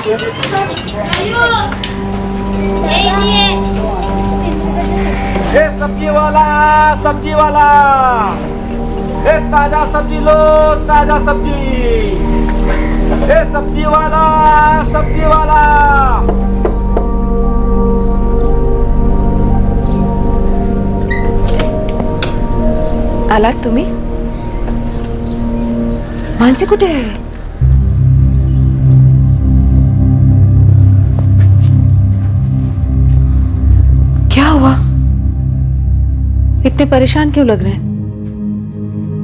सब्जी वाला, सब्जी वाला, ताजा सब्जी लो, ताजा सब्जी। सब्जी वाला, सब्जी वाला। आलात तुम्ही? मानसी कुठे आहे? क्या हुआ? इतने परेशान क्यों लग रहे हैं?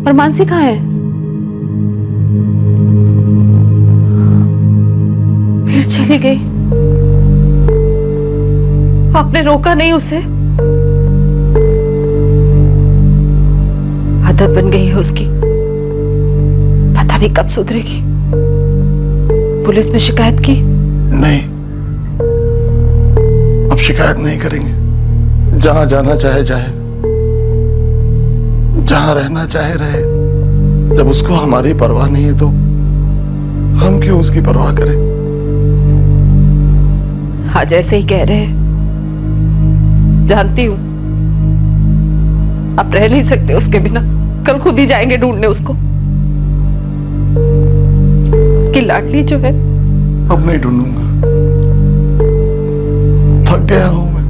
और मानसी कहाँ है? फिर चली गई। आपने रोका नहीं उसे? आदत बन गई है उसकी, पता नहीं कब सुधरेगी। पुलिस में शिकायत की? नहीं, अब शिकायत नहीं करेंगे। जहां जाना चाहे जाए, जहां रहना चाहे रहे। जब उसको हमारी परवाह नहीं है तो हम क्यों उसकी परवाह करें? हाँ, जैसे ही कह रहे हैं, जानती हूं आप रह नहीं सकते उसके बिना। कल खुद ही जाएंगे ढूंढने उसको। कि लाडली जो है, अब नहीं ढूंढूंगा, थक गया हूं मैं।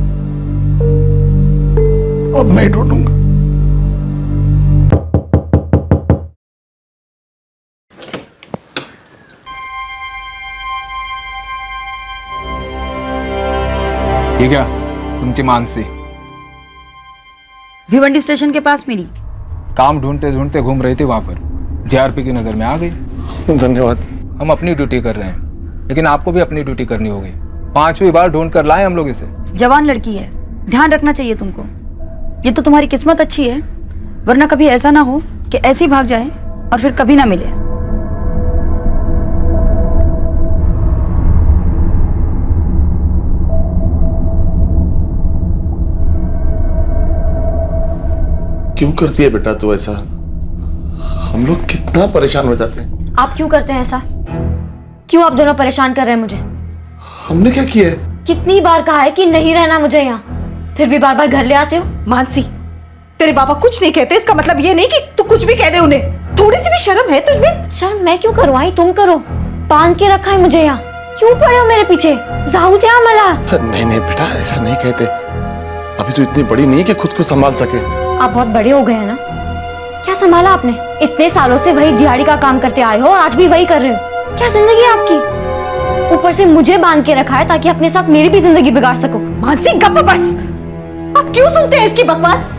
अब नहीं ढूंढूंगा। ये क्या? तुमची मानसी भिवंडी स्टेशन के पास मिली। काम ढूंढते ढूंढते घूम रही थी वहां पर, जेआरपी की नजर में आ गई। धन्यवाद। हम अपनी ड्यूटी कर रहे हैं, लेकिन आपको भी अपनी ड्यूटी करनी होगी। 5वीं बार ढूंढ कर लाए हम लोग इसे। जवान लड़की है, ध्यान रखना चाहिए तुमको। ये तो तुम्हारी किस्मत अच्छी है, वरना कभी ऐसा ना हो कि ऐसी भाग जाए और फिर कभी ना मिले। क्यों करती है बेटा तू ऐसा? हम लोग कितना परेशान हो जाते हैं। आप क्यों करते हैं ऐसा? क्यों आप दोनों परेशान कर रहे हैं मुझे? हमने क्या किया है? कितनी बार कहा है कि नहीं रहना मुझे यहाँ, फिर भी बार बार घर ले आते हो। मानसी, तेरे पापा कुछ नहीं कहते, इसका मतलब ये नहीं कि तू कुछ भी कह दे उन्हें। थोड़ी सी भी शर्म है तुझमें? शर्म मैं क्यों करूँ? आई तुम करो। बांध के रखा है मुझे यहाँ, क्यों पड़े हो मेरे पीछे? जाऊ थे मला। नहीं नहीं बेटा, ऐसा नहीं कहते। अभी तो इतनी बड़ी नहीं कि खुद को संभाल सके। आप बहुत बड़े हो गए हैं ना। क्या संभाला आपने? इतने सालों से वही दिहाड़ी का काम करते आए हो और आज भी वही कर रहे हो। क्या जिंदगी है आपकी? ऊपर से मुझे बांध के रखा है ताकि अपने साथ मेरी भी जिंदगी बिगाड़ सको। मानसी गप बस। आप क्यों सुनते हैं इसकी बकवास?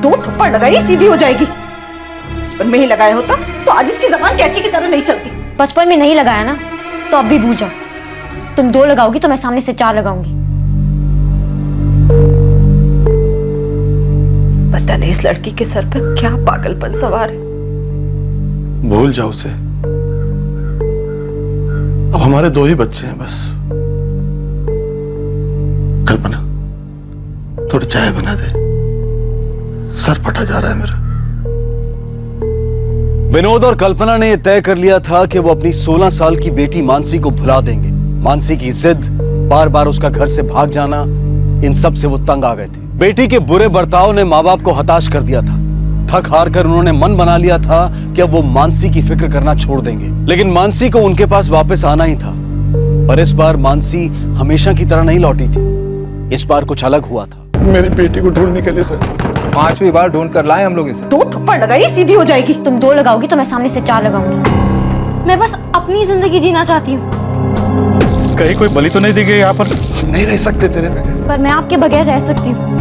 2 थप्पड़ लगाई सीधी हो जाएगी। बचपन में ही लगाया होता तो आज इसकी जबान कैंची की तरह नहीं चलती। बचपन में नहीं लगाया ना तो अब भी भूल जाओ। तुम 2 लगाओगी तो मैं सामने से 4 लगाऊंगी। पता नहीं इस लड़की के सर पर क्या पागलपन सवार है। भूल जाओ उसे। अब हमारे 2 ही बच्चे हैं बस। कल्पना, थोड़ी चाय बना दे, सर फटा जा रहा है मेरा। विनोद और कल्पना ने यह तय कर लिया था कि वो अपनी 16 साल की बेटी मानसी को भुला देंगे। मानसी की जिद, बार बार उसका घर से भाग जाना, इन सब से वो तंग आ गए थे। बेटी के बुरे बर्ताव ने माँ बाप को हताश कर दिया था। थक हार कर उन्होंने मन बना लिया था कि अब वो मानसी की फिक्र करना छोड़ देंगे। लेकिन मानसी को उनके पास वापस आना ही था। पर इस बार मानसी हमेशा की तरह नहीं लौटी थी। इस बार कुछ अलग हुआ था। मेरी बेटी को ढूंढने के लिए सर 5वीं बार ढूंढ कर लाए हम लोग इसे। 2 थप्पड़ लगाई सीधी हो जाएगी। तुम 2 लगाओगी तो मैं सामने से 4 लगाऊंगी। मैं बस अपनी जिंदगी जीना चाहती हूँ। कहीं कोई बलि तो नहीं दी गई यहाँ पर? हम नहीं रह सकते तेरे बगैर। पर मैं आपके बगैर रह सकती हूँ।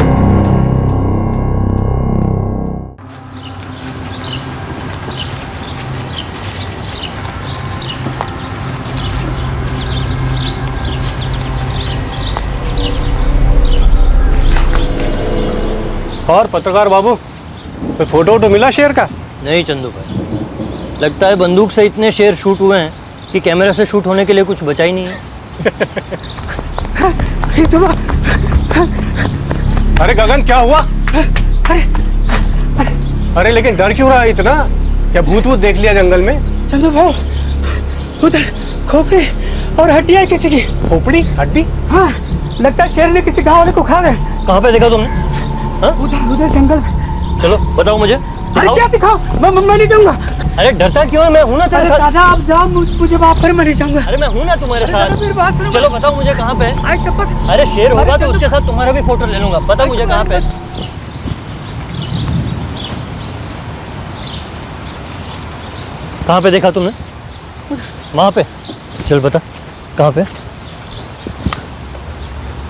और पत्रकार बाबू, कोई फोटो वोटो मिला शेर का? नहीं चंदू भाई, लगता है बंदूक से इतने शेर शूट हुए हैं कि कैमरा से शूट होने के लिए कुछ बचा ही नहीं है। अरे गगन, क्या हुआ? अरे लेकिन डर क्यों रहा है इतना? क्या भूत वूत देख लिया जंगल में? चंदू भाऊ, उधर खोपड़ी और हड्डी है किसी की। खोपड़ी हड्डी? हाँ, लगता है शेर ने किसी गांव वाले को खा गए। कहाँ पे देखा तुमने? हाँ? उधर उधर जंगल। चलो बताओ मुझे। अरे क्या दिखाओ, मैं नहीं जाऊंगा। अरे डरता क्यों है? मैं हूं ना तेरे साथ। दादा आप जाओ, मुझे वहां पर मर जाऊंगा। अरे मैं हूं ना तुम्हारे साथ। मेरी बात सुनो। चलो बताओ मुझे कहाँ पे है? आज शपथ। अरे शेर होगा तो उसके साथ तुम्हारा भी फोटो ले लूंगा। बता मुझे कहाँ पे है? कहाँ पे देखा तुमने? वहां पे? चल बता कहाँ पे?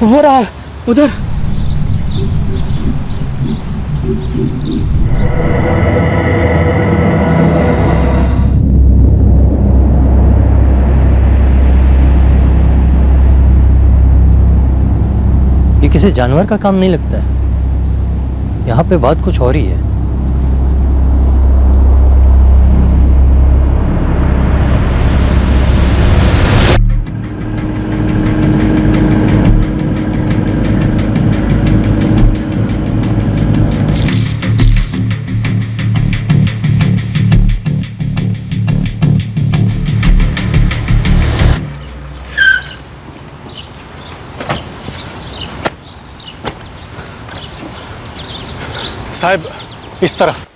वो रहा उधर। ये किसी जानवर का काम नहीं लगता है। यहाँ पे बात कुछ और ही है। साहब इस तरफ।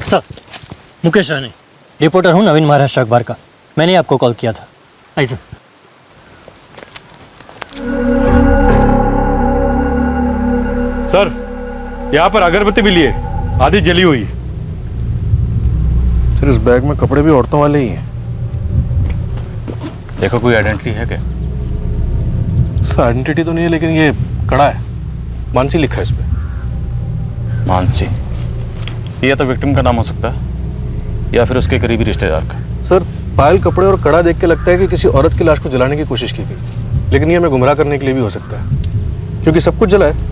सर, मुकेश राणे, रिपोर्टर हूँ नवीन महाराष्ट्र अखबार का। मैंने आपको कॉल किया था। आइए सर। सर, यहाँ पर अगरबत्ती मिली है, आधी जली हुई। सर इस बैग में कपड़े भी औरतों वाले ही हैं। देखो कोई आइडेंटिटी है क्या? सर आइडेंटिटी तो नहीं है, लेकिन ये कड़ा है, मानसी लिखा है इस पे। मानसी, ये तो विक्टिम का नाम हो सकता है या फिर उसके करीबी रिश्तेदार का। सर पायल, कपड़े और कड़ा देख के लगता है कि किसी औरत की लाश को जलाने की कोशिश की गई, लेकिन ये हमें गुमराह करने के लिए भी हो सकता है, क्योंकि सब कुछ जला है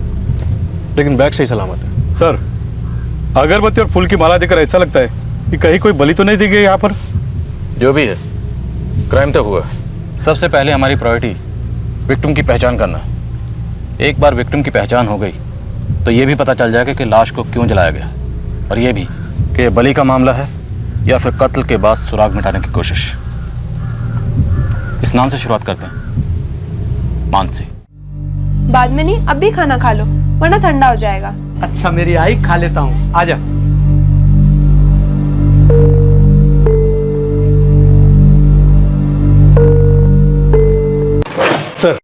लेकिन बैग सही सलामत है। सर, अगरबत्ती और फूल की माला देखकर ऐसा लगता है कि कहीं कोई बलि तो नहीं दी गई यहाँ पर। जो भी है, क्राइम तो हुआ। सबसे पहले हमारी प्रायोरिटी विक्टिम की पहचान करना। एक बार विक्टिम की पहचान हो गई तो ये भी पता चल जाएगा कि लाश को क्यों जलाया गया, और ये भी कि ये बलि का मामला है या फिर कत्ल के बाद सुराग मिटाने की कोशिश। इस नाम से शुरुआत करते हैं, मानसी। बाद में नहीं, अब भी खाना खा लो वरना ठंडा हो जाएगा। अच्छा मेरी आई, खा लेता हूँ, आजा। सर,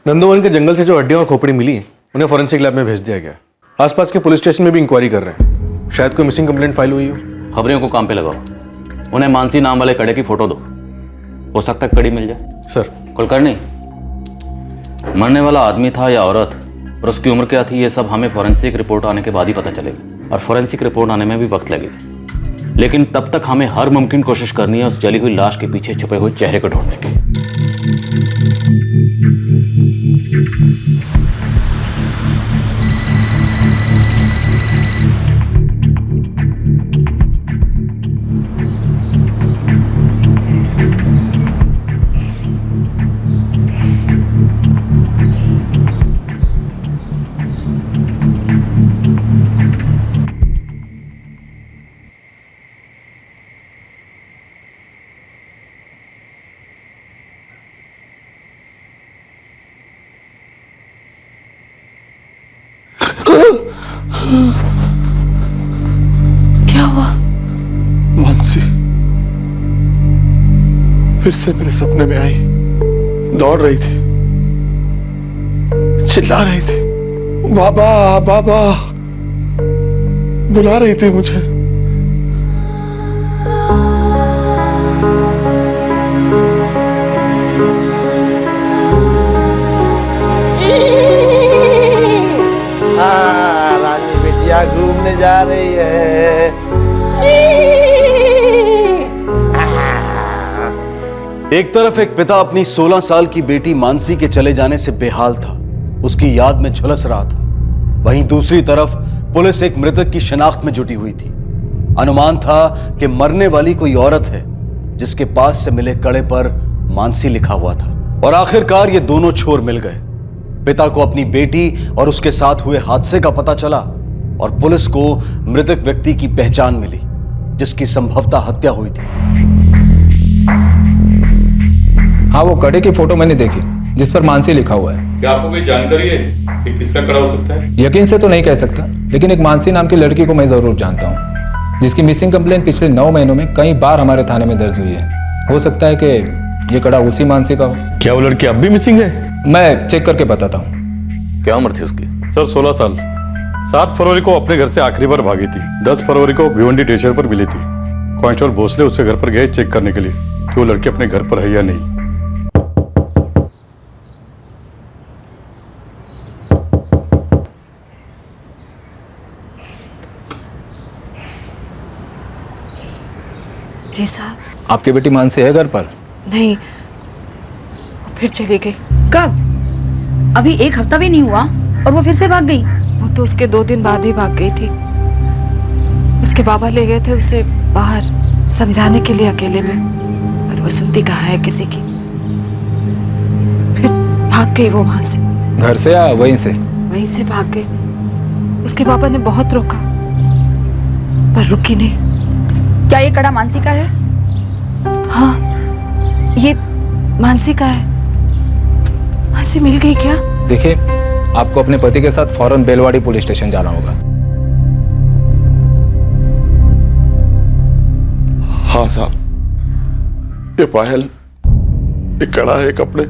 नंदोवन के जंगल से जो हड्डियां और खोपड़ी मिली हैं, उन्हें फॉरेंसिक लैब में भेज दिया गया। आसपास के पुलिस स्टेशन में भी इंक्वायरी कर रहे हैं, शायद कोई मिसिंग कंप्लेंट फाइल हुई हो। खबरियों को काम पे लगाओ, उन्हें मानसी नाम वाले कड़े की फोटो दो, हो सकता है कड़ी मिल जाए। सर, कुलकर्णी, मरने वाला आदमी था या औरत और उसकी उम्र क्या थी, ये सब हमें फॉरेंसिक रिपोर्ट आने के बाद ही पता चलेगा, और फॉरेंसिक रिपोर्ट आने में भी वक्त लगेगा। लेकिन तब तक हमें हर मुमकिन कोशिश करनी है उस जली हुई लाश के पीछे छुपे हुए चेहरे को ढूंढने की। क्या हुआ? मानसी फिर से मेरे सपने में आई, दौड़ रही थी, चिल्ला रही थी, बाबा बाबा बुला रही थी मुझे। रानी बिटिया घूमने जा रही है। एक तरफ एक पिता अपनी 16 साल की बेटी मानसी के चले जाने से बेहाल था, उसकी याद में झुलस रहा था। वहीं दूसरी तरफ पुलिस एक मृतक की शिनाख्त में जुटी हुई थी। अनुमान था कि मरने वाली कोई औरत है जिसके पास से मिले कड़े पर मानसी लिखा हुआ था। और आखिरकार ये दोनों छोर मिल गए। पिता को अपनी बेटी और उसके साथ हुए हादसे का पता चला और पुलिस को मृतक व्यक्ति की पहचान मिली। जिसकी संभवतः हत्या हुई थी। हाँ, वो कड़े की फोटो मैंने देखी जिस पर मानसी लिखा हुआ है। क्या आपको कोई जानकारी है कि किसका कड़ा हो सकता है? यकीन से तो नहीं कह सकता, लेकिन एक मानसी नाम की लड़की को मैं जरूर जानता हूँ, जिसकी मिसिंग कंप्लेंट पिछले 9 महीनों में कई बार हमारे थाने में दर्ज हुई है। हो सकता है कि ये कड़ा उसी मानसी का हो। क्या वो लड़की अब भी मिसिंग है? मैं चेक करके बताता हूँ। क्या उम्र थी उसकी? सर 16 साल। 7 फरवरी को अपने घर से आखिरी बार भागी थी। 10 फरवरी को भिवंडी स्टेशन पर मिली थी। कांस्टेबल भोसले उसके घर पर गए चेक करने के लिए कि वो लड़की अपने घर पर है या नहीं। जी साहब। आपकी बेटी मानसी है घर पर? नहीं, वो फिर चली गई। कब? अभी 1 हफ्ता भी नहीं हुआ और वो फिर से भाग गई। वो तो उसके 2 दिन बाद ही भाग गई थी। उसके बाबा ले गए थे उसे बाहर समझाने के लिए अकेले में, पर वो सुनती कहाँ है किसी की। फिर भाग गई वो वहां से। घर से या वहीं से? वहीं से भाग गई। उसके पापा ने बहुत रोका पर रुकी नहीं। क्या ये कड़ा मानसी का है? हाँ, ये मानसी का है। मानसी मिल गई क्या? देखिए, आपको अपने पति के साथ फौरन बेलवाड़ी पुलिस स्टेशन जाना होगा। हाँ साहब, ये पायल, ये कड़ा है, कपड़े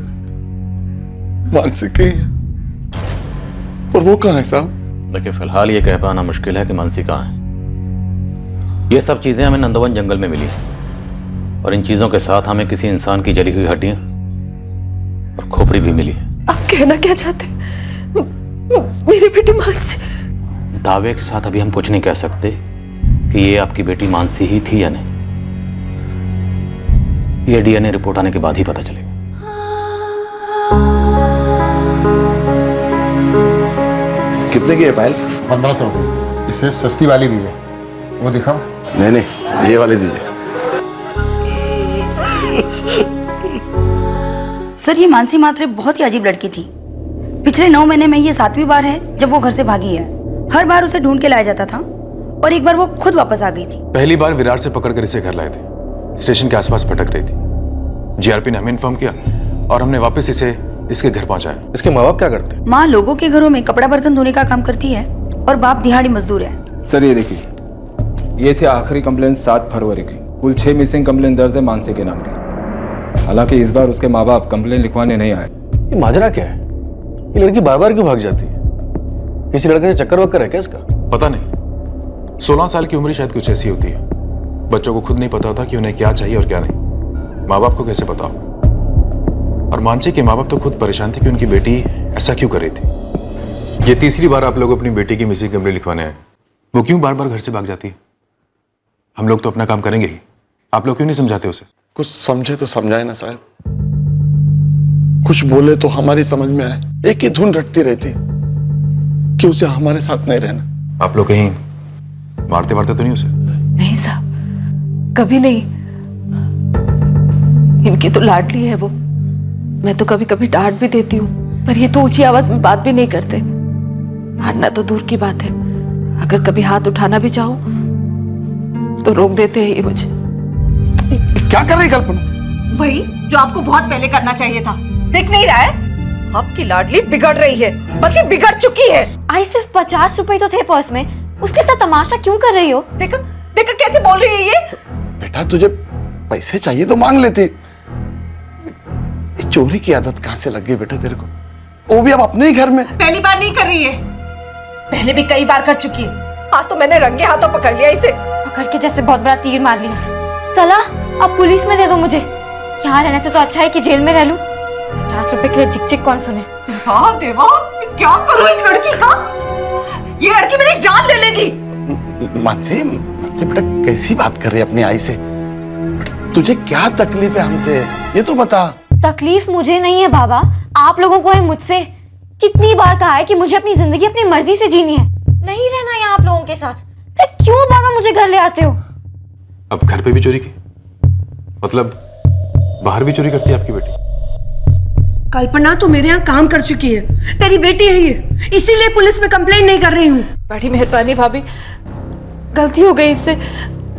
मानसी के ही है। पर वो कहाँ है साहब? देखिए, फिलहाल ये कह पाना मुश्किल है कि मानसी कहाँ है। ये सब चीजें हमें नंदवन जंगल में मिली और इन चीजों के साथ हमें किसी इंसान की जली हुई हड्डियां और खोपड़ी भी मिली है। आप कहना क्या चाहते हैं? मेरी बेटी मानसी। दावे के साथ अभी हम कुछ नहीं कह सकते कि ये आपकी बेटी मानसी ही थी या नहीं। ये डीएनए रिपोर्ट आने के बाद ही पता चलेगा। कितने की है पायल? 1500 की। इससे सस्ती वाली भी है, वो दिखाओ। नहीं नहीं, ये वाले दीजिए। सर, ये मानसी मात्रे बहुत ही अजीब लड़की थी। पिछले 9 महीने में ये 7वीं बार है जब वो घर से भागी है। हर बार उसे ढूंढ के लाया जाता था और एक बार वो खुद वापस आ गई थी। पहली बार विरार से पकड़कर इसे घर लाए थे। स्टेशन के आसपास भटक रही थी। जीआरपी ने हमें इन्फॉर्म किया और हमने वापस इसे इसके घर पहुंचाया। इसके माँ बाप क्या करते हैं? माँ लोगों के घरों में कपड़ा बर्तन धोने का काम करती है और बाप दिहाड़ी मजदूर है। सर, ये देखिए, ये थी आखिरी कंप्लेंट 7 फरवरी की। कुल 6 मिसिंग कंप्लेंट दर्ज है मानसी के नाम की। हालांकि इस बार उसके माँ बाप कंप्लेंट लिखवाने नहीं आए। ये माजरा क्या है? ये लड़की बार बार क्यों भाग जाती है? किसी लड़के से चक्कर वक्कर है क्या इसका? पता नहीं। 16 साल की उम्र शायद कुछ ऐसी होती है। बच्चों को खुद नहीं पता होता कि उन्हें क्या चाहिए और क्या नहीं। माँ बाप को कैसे पता हो? और मानसी के माँ बाप तो खुद परेशान थे कि उनकी बेटी ऐसा क्यों कर रही थी। ये तीसरी बार आप लोग अपनी बेटी की मिसिंग कंप्लेंट लिखवाने आए। वो क्यों बार बार घर से भाग जाती है? हम लोग तो अपना काम करेंगे ही। आप लोग क्यों नहीं समझाते उसे? कुछ समझे तो समझाए ना साहब, कुछ बोले तो हमारी समझ में आए। एक ही धुन रटती रहती कि उसे हमारे साथ नहीं रहना। आप लोग कहीं मारते मारते तो नहीं उसे? नहीं साहब, कभी नहीं। इनकी तो लाडली है वो। मैं तो कभी कभी डांट भी देती हूँ, पर ये तो ऊंची आवाज में बात भी नहीं करते। मारना तो दूर की बात है, अगर कभी हाथ उठाना भी चाहूं तो रोक देते हैं ये मुझे। क्या कर रही कल्पना? वही जो आपको बहुत पहले करना चाहिए था। दिख नहीं रहा है? आपकी लाडली बिगड़ रही है, बल्कि बिगड़ चुकी है। आई सिर्फ 50 रुपए तो थे पर्स में, उसके इतना तमाशा क्यों कर रही हो? देखो देखो कैसे बोल रही है ये। बेटा, तुझे पैसे चाहिए तो मांग लेती। चोरी की आदत कहां से लग गई बेटा तेरे को? वो भी अब अपने ही घर में। पहली बार नहीं कर रही है, पहले भी कई बार कर चुकी है। आज तो मैंने रंगे हाथों पकड़ लिया इसे। पकड़ के जैसे बहुत बड़ा तीर मार लिया। चला, अब पुलिस में दे दो मुझे। यहाँ रहने से तो अच्छा है कि जेल में रह लूं। 50 रुपए के लिए चिक चिक कौन सुने। हाँ देवा, क्या करूं इस लड़की का? ये लड़की मेरी जान ले लेगी। मानसी बेटा, कैसी बात कर रही है अपनी आई से? तुझे क्या तकलीफ है हमसे, ये तो बता। तकलीफ मुझे नहीं है बाबा, आप लोगों को है मुझसे। कितनी बार कहा है कि मुझे अपनी जिंदगी अपनी मर्जी से जीनी है, नहीं रहना यहाँ आप लोगों के साथ। फिर क्यों बार बार मुझे घर ले आते हो? अब घर पे भी चोरी की, मतलब बाहर भी चोरी करती है आपकी बेटी? कल्पना तो मेरे यहाँ काम कर चुकी है, तेरी बेटी है ये, इसीलिए पुलिस में कंप्लेंट नहीं कर रही हूँ। बड़ी मेहरबानी भाभी, गलती हो गई इससे।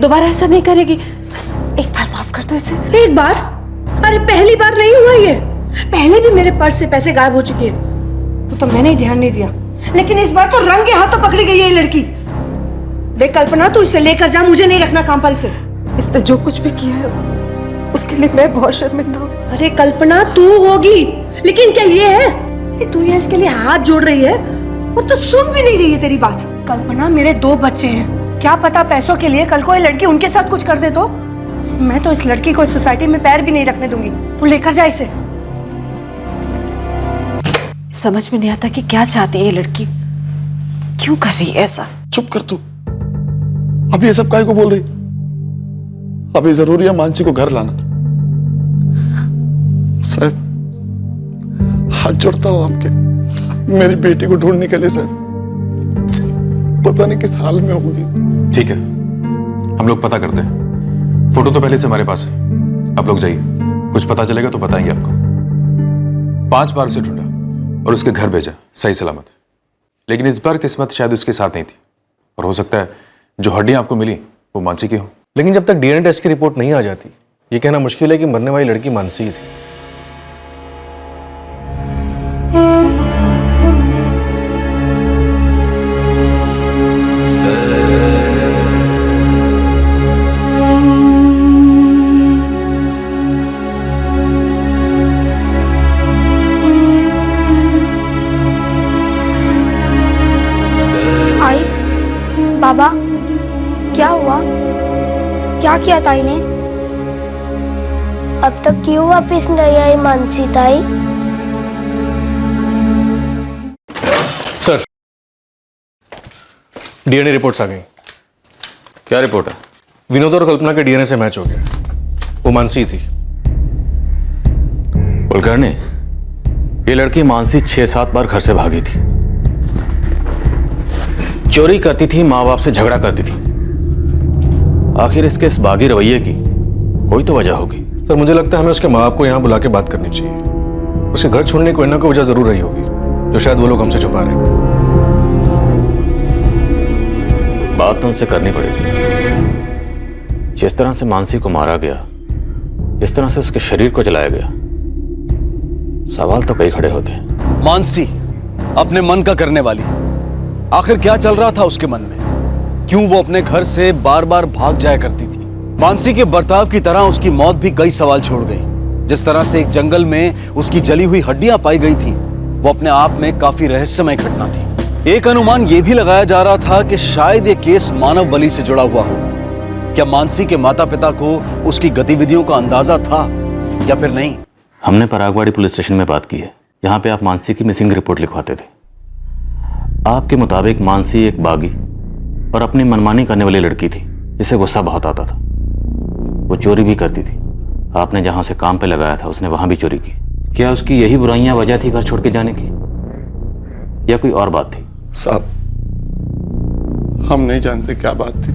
दोबारा ऐसा नहीं करेगी। बस एक बार माफ कर दो इसे। एक बार? अरे पहली बार नहीं हुआ ये। पहले भी मेरे पर्स से पैसे गायब हो चुके हैं, वो तो मैंने ही ध्यान नहीं दिया, लेकिन इस बार तो रंगे हाथों पकड़ी गई है ये लड़की। देख कल्पना, तू इसे लेकर जा, मुझे नहीं रखना काम पर इसे। इसने जो कुछ भी किया है उसके लिए मैं बहुत शर्मिंदा हूँ। अरे कल्पना, तू होगी, लेकिन क्या ये है कि तू ये इसके लिए हाथ जोड़ रही है? वो तो सुन भी नहीं रही है तेरी बात। कल्पना, मेरे 2 बच्चे हैं, क्या पता पैसों के लिए कल को ये लड़की उनके साथ कुछ कर दे तो? मैं तो इस लड़की को इस सोसाइटी में पैर भी नहीं रखने दूंगी। तू लेकर जा इसे। समझ में नहीं आता कि क्या चाहती है ये लड़की, क्यों कर रही है ऐसा। चुप कर तू। अभी ये सब काहे को बोल रही? अभी जरूरी है मानसी को घर लाना। साहब, हाथ जोड़ता हूं आपके, मेरी बेटी को ढूंढने के लिए। साहब, पता नहीं किस हाल में होगी। ठीक है, हम लोग पता करते हैं। फोटो तो पहले से हमारे पास है, आप लोग जाइए, कुछ पता चलेगा तो बताएंगे आपको। 5 बार उसे ढूंढा और उसके घर भेजा सही सलामत, लेकिन इस बार किस्मत शायद उसके साथ नहीं थी, और हो सकता है जो हड्डियां आपको मिली वो मानसी की हो। लेकिन जब तक डीएनए टेस्ट की रिपोर्ट नहीं आ जाती, ये कहना मुश्किल है कि मरने वाली लड़की मानसी ही थी। आई, बाबा, क्या हुआ? क्या किया ताई ने? अब तक क्यों वापिस नहीं आई मानसी ताई? सर, डीएनए रिपोर्ट्स आ गई। क्या रिपोर्ट है? विनोद और कल्पना के डीएनए से मैच हो गया, वो मानसी थी। कुलकर्णी, ये लड़की मानसी 6-7 बार घर से भागी थी, चोरी करती थी, माँ बाप से झगड़ा करती थी। आखिर इसके इस बागी रवैये की कोई तो वजह होगी। सर, मुझे लगता है हमें उसके माँ बाप को यहाँ बुला के बात करनी चाहिए। उसके घर छोड़ने की कोई ना कोई वजह जरूर रही होगी, जो शायद वो लोग हमसे छुपा रहे हैं। बात तो उनसे करनी पड़ेगी। जिस तरह से मानसी को मारा गया, जिस तरह से उसके शरीर को जलाया गया, सवाल तो कई खड़े होते हैं। मानसी अपने मन का करने वाली, आखिर क्या चल रहा था उसके मन में? क्यों वो अपने घर से बार बार भाग जाया करती थी? मानसी के बर्ताव की तरह उसकी मौत भी कई सवाल छोड़ गई। जिस तरह से एक जंगल में उसकी जली हुई हड्डियां पाई गई थी, वो अपने आप में काफी रहस्यमय घटना थी। एक अनुमान यह भी लगाया जा रहा था कि शायद ये केस मानव बलि से जुड़ा हुआ हो। क्या मानसी के माता पिता को उसकी गतिविधियों का अंदाजा था या फिर नहीं? हमने परागवाड़ी पुलिस स्टेशन में बात की है, जहां पे आप मानसी की मिसिंग रिपोर्ट लिखवाते थे। आपके मुताबिक मानसी एक बागी और अपनी मनमानी करने वाली लड़की थी, जिसे गुस्सा बहुत आता था। वो चोरी भी करती थी। आपने जहां से काम पे लगाया था उसने वहां भी चोरी की। क्या उसकी यही बुराइयां वजह थी घर छोड़ के जाने की, या कोई और बात थी? साहब, हम नहीं जानते क्या बात थी,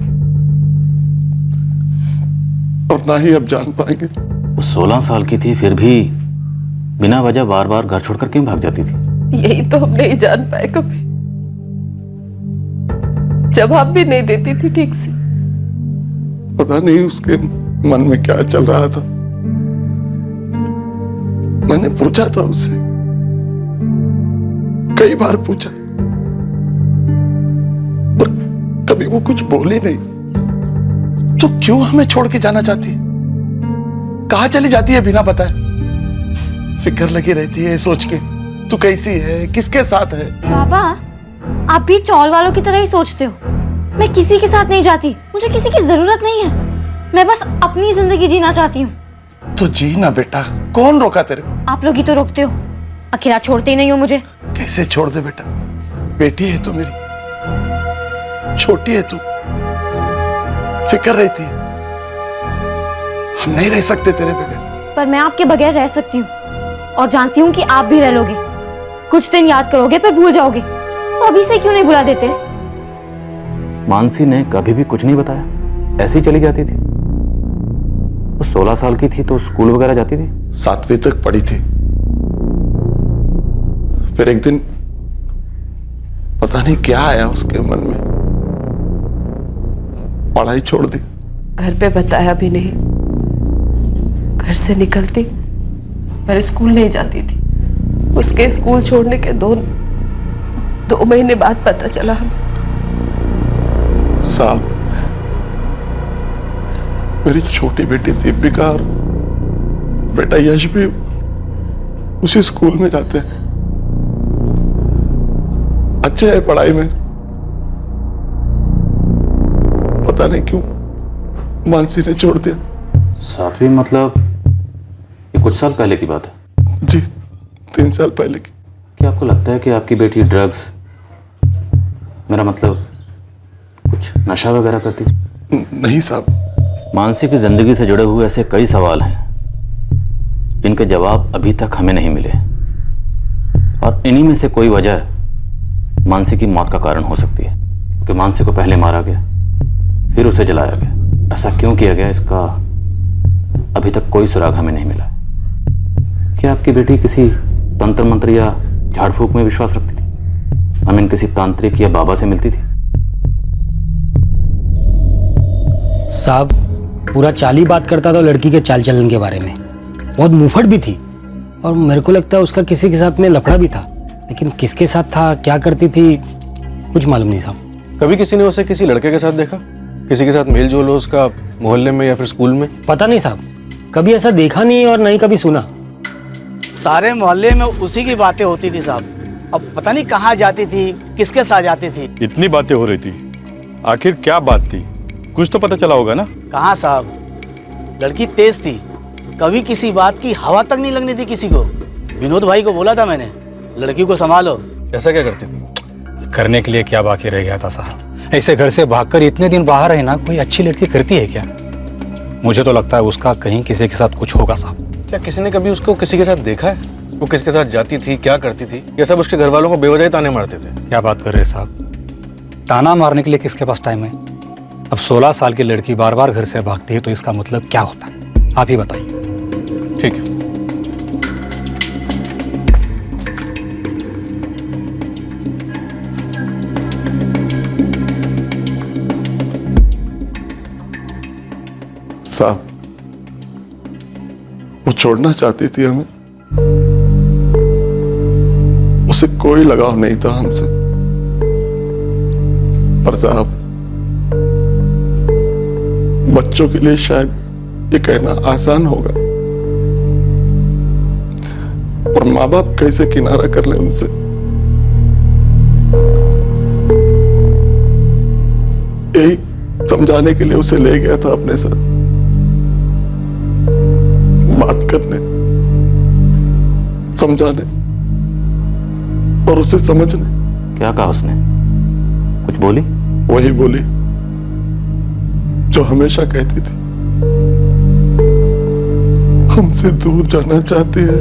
और ना ही अब जान पाएंगे। वो 16 साल की थी, फिर भी बिना वजह बार बार घर छोड़कर क्यों भाग जाती थी? यही तो हम नहीं जान पाए कभी। जवाब भी नहीं देती थी ठीक से। पता नहीं उसके मन में क्या चल रहा था। मैंने पूछा था उससे, कई बार पूछा, पर कभी वो कुछ बोली नहीं। तो क्यों हमें छोड़ के जाना चाहती है? कहां चली जाती है बिना बताए? फिक्र लगी रहती है सोच के, तू कैसी है, किसके साथ है। बाबा, आप भी चौल वालों की तरह ही सोचते हो। मैं किसी के साथ नहीं जाती, मुझे किसी की जरूरत नहीं है। मैं बस अपनी जिंदगी जीना चाहती हूँ। तो जी ना बेटा, कौन रोका तेरे को? आप लोग ही तो रोकते हो, अकेला छोड़ते ही नहीं हो मुझे। कैसे छोड़ दे बेटा, बेटी है तू मेरी, छोटी है तू, फिक्र रहती है। हम नहीं रह सकते तेरे बगैर। पर मैं आपके बगैर रह सकती हूँ, और जानती हूँ कि आप भी रह लोगे। कुछ दिन याद करोगे पर भूल जाओगे, तो अभी से क्यों नहीं बुला देते? मानसी ने कभी भी कुछ नहीं बताया, ऐसे ही चली जाती थी। वो 16 साल की थी तो स्कूल वगैरह जाती थी? 7वीं तक पढ़ी थी, फिर एक दिन पता नहीं क्या आया उसके मन में, पढ़ाई छोड़ दी। घर पे बताया भी नहीं। घर से निकलती पर स्कूल नहीं जाती थी। उसके स्कूल छोड़ने के दो महीने बाद पता चला हमें। साहब, मेरी छोटी बेटी दीपिका और बेटा यश भी उसी स्कूल में जाते हैं, अच्छे हैं पढ़ाई में। पता नहीं क्यों मानसी ने छोड़ दिया। 7वीं मतलब ये कुछ साल पहले की बात है? जी, 3 साल पहले की। क्या आपको लगता है कि आपकी बेटी ड्रग्स, मेरा मतलब कुछ नशा वगैरह करती थी? नहीं साहब। मानसी की जिंदगी से जुड़े हुए ऐसे कई सवाल हैं जिनके जवाब अभी तक हमें नहीं मिले, और इन्हीं में से कोई वजह मानसी की मौत का कारण हो सकती है। क्योंकि मानसी को पहले मारा गया, फिर उसे जलाया गया। ऐसा क्यों किया गया, इसका अभी तक कोई सुराग हमें नहीं मिला। क्या आपकी बेटी किसी तंत्र मंत्र या झाड़ फूक में विश्वास रखती थी? आई मीन किसी तांत्रिक या बाबा से मिलती थी? साहब, पूरा चाल ही बात करता था लड़की के चाल चलन के बारे में। बहुत मुंहफट भी थी, और मेरे को लगता है उसका किसी के साथ में लफड़ा भी था, लेकिन किसके साथ था, क्या करती थी, कुछ मालूम नहीं साहब। कभी किसी ने उसे किसी लड़के के साथ देखा? किसी के साथ मेल जोल हो उसका, मोहल्ले में या फिर स्कूल में? पता नहीं साहब, कभी ऐसा देखा नहीं और नहीं कभी सुना। सारे मोहल्ले में उसी की बातें होती थी साहब। अब पता नहीं कहाँ जाती थी, किसके साथ जाती थी। इतनी बातें हो रही थी, आखिर क्या बात थी? कुछ तो पता चला होगा ना? कहाँ साहब, लड़की तेज थी, कभी किसी बात की हवा तक नहीं लगनी थी किसी को। विनोद भाई को बोला था मैंने, लड़की को संभालो। ऐसा क्या करती थी? करने के लिए क्या बाकी रह गया था साहब? ऐसे घर से भागकर इतने दिन बाहर रहना कोई अच्छी लड़की करती है क्या? मुझे तो लगता है उसका कहीं किसी के साथ कुछ होगा साहब। क्या किसी ने कभी उसको किसी के साथ देखा है? वो किसके साथ जाती थी, क्या करती थी? ये सब उसके घर वालों को बेवजह ताने मारते थे। क्या बात कर रहे हैं साहब? ताना मारने के लिए किसके पास टाइम है? अब 16 साल की लड़की बार बार घर से भागती है तो इसका मतलब क्या होता है, आप ही बताइए। ठीक है। साहब, वो छोड़ना चाहती थी हमें, उसे कोई लगाव नहीं था हमसे। पर साहब, बच्चों के लिए शायद ये कहना आसान होगा, पर माँ बाप कैसे किनारा कर ले उनसे। यही समझाने के लिए उसे ले गया था अपने साथ, बात करने, समझाने और उसे समझने। क्या कहा उसने? कुछ बोली? वही बोली जो हमेशा कहती थी, हमसे दूर जाना चाहती है।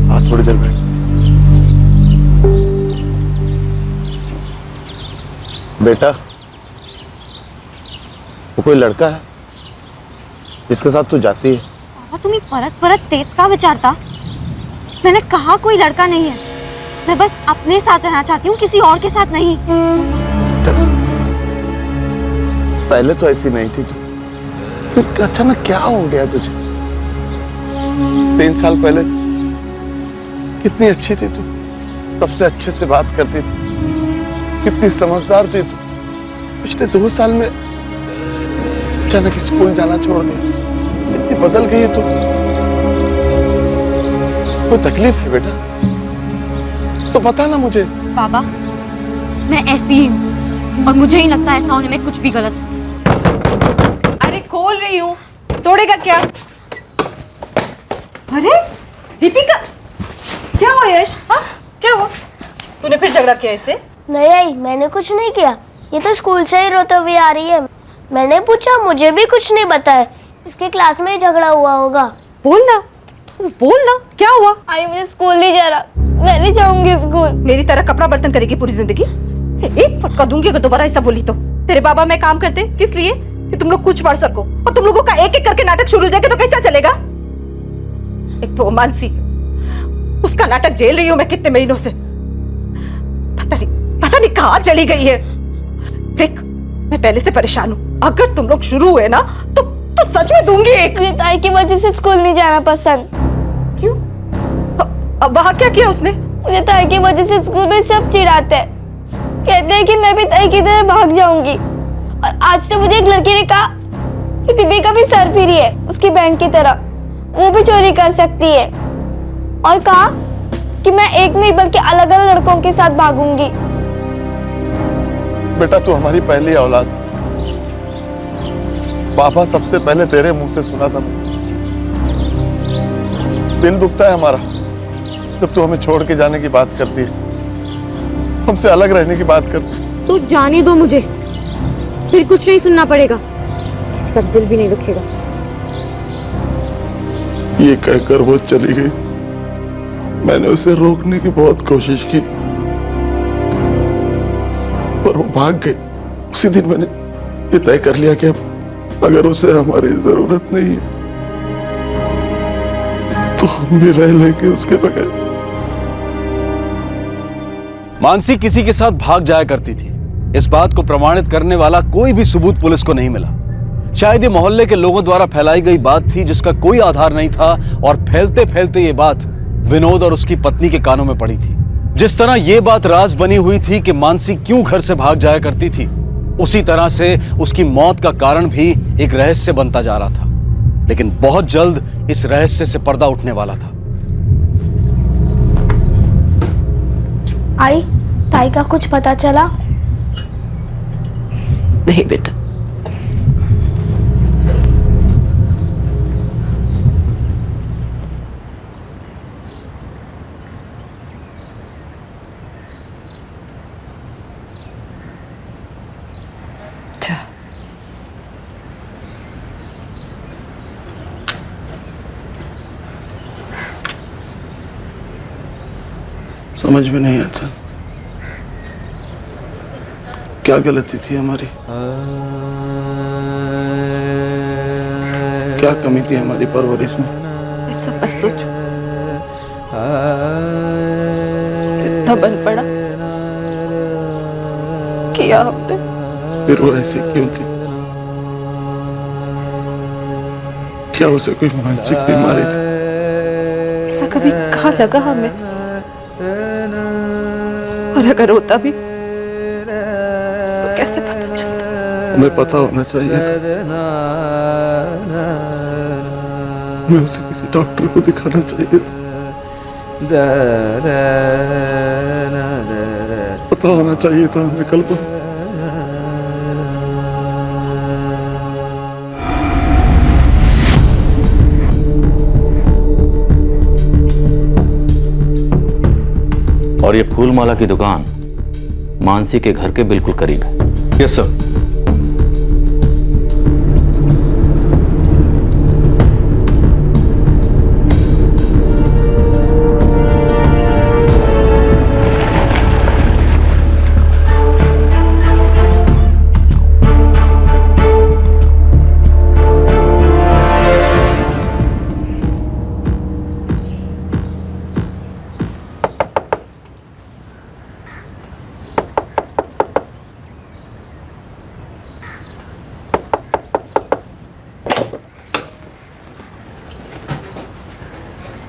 आज थोड़ी देर बैठ। बेटा, वो कोई लड़का है जिसके साथ तू जाती है? पापा, तुम्हें परत परत तेज का विचारता? मैंने कहा कोई लड़का नहीं है, मैं बस अपने साथ रहना चाहती हूँ, किसी और के साथ नहीं। पहले तो ऐसी नहीं थी तू, फिर अचानक क्या हो गया तुझे? 3 साल पहले कितनी अच्छी थी तू, सबसे अच्छे से बात करती थी, कितनी समझदार थी तू। पिछले 2 साल में अचानक स्कूल जाना छोड़ दिया, इतनी बदल गई है तू। कोई तकलीफ है बेटा तो बता ना मुझे। पापा, मैं ऐसी ही हूँ और मुझे ही लगता है ऐसा होने में कुछ भी गलत है। अरे खोल रही हूँ, तोड़ेगा क्या? अरे दीपिका, क्या हुआ यश? हाँ, क्या हुआ? तूने फिर झगड़ा किया इससे? नहीं, मैंने कुछ नहीं किया, ये तो स्कूल से ही रोते हुए आ रही है। मैंने पूछा, मुझे भी कुछ नहीं बताया, इसके क्लास में ही झगड़ा हुआ होगा। बोलना, बोलना, क्या हुआ? आई मुझे स्कूल नहीं जा रहा, मैं नहीं जाऊंगी स्कूल। मेरी तरह कपड़ा बर्तन करेगी पूरी जिंदगी? एक फटका दूंगी अगर दोबारा ऐसा बोली तो। तेरे बाबा मैं काम करते किस लिए? कि तुम लोग कुछ पढ़ सको, और तुम लोगों का एक एक करके नाटक शुरू हो जाएगा तो कैसा चलेगा? एक तो मानसी, उसका नाटक झेल रही हूं मैं कितने महीनों से। पता नहीं कहाँ चली गई है। देख, मैं पहले से परेशान हूँ, अगर तुम लोग शुरू हुए ना तो सच में दूंगी एक। मुझे ताई की वजह से स्कूल नहीं जाना पसंद। क्यों? अब वहाँ क्या किया उसने? मुझे ताई की वजह से स्कूल में सब चिढ़ाते हैं, कहते हैं कि मैं भी ताई की तरह भाग जाऊंगी। और आज तो मुझे एक लड़की ने कहा कि दिव्या का भी सर फिरी है उसकी बहन की तरह, वो भी चोरी कर सकती है। और कहा कि मैं एक नहीं बल्कि अलग अलग लड़कों के साथ भागूंगी। बेटा तू हमारी पहली औलाद, पापा सबसे पहले तेरे मुंह से सुना था। दिल दुखता है हमारा जब तू हमें छोड़ के जाने की बात करती है, हमसे अलग रहने की बात करती है। तो जाने दो मुझे, फिर कुछ नहीं सुनना पड़ेगा, किसी का दिल भी नहीं दुखेगा। ये कहकर वो चली गई। मैंने उसे रोकने की बहुत कोशिश की पर वो भाग गई। उसी दिन मैंने ये तय कर लिया कि अगर उसे हमारी जरूरत नहीं है तो हम भी रह लेंगे उसके बगैर। मानसी किसी के साथ भाग जाया करती थी, इस बात को प्रमाणित करने वाला कोई भी सबूत पुलिस को नहीं मिला। शायद ये मोहल्ले के लोगों द्वारा फैलाई गई बात थी जिसका कोई आधार नहीं था, और फैलते फैलते ये बात विनोद और उसकी पत्नी के कानों में पड़ी थी। जिस तरह ये बात राज बनी हुई थी कि मानसी क्यों घर से भाग जाया करती थी, उसी तरह से उसकी मौत का कारण भी एक रहस्य बनता जा रहा था। लेकिन बहुत जल्द इस रहस्य से पर्दा उठने वाला था। आई, ताई का कुछ पता चला? नहीं बेटा। समझ में नहीं आता क्या गलती थी हमारी, क्या कमी थी हमारी परवरिश में। ऐसा मत सोचो, जितना बन पड़ा किया हमने। फिर वो ऐसी क्यों थी? क्या उसे कोई मानसिक बीमारी थी? ऐसा कभी कहाँ लगा हमें, और अगर होता भी तो कैसे पता चलता? हमें पता होना चाहिए था। मैं उसे किसी डॉक्टर को दिखाना चाहिए था। पता होना चाहिए था हमें कल्पना। और ये फूल माला की दुकान मानसी के घर के बिल्कुल करीब है। Yes sir.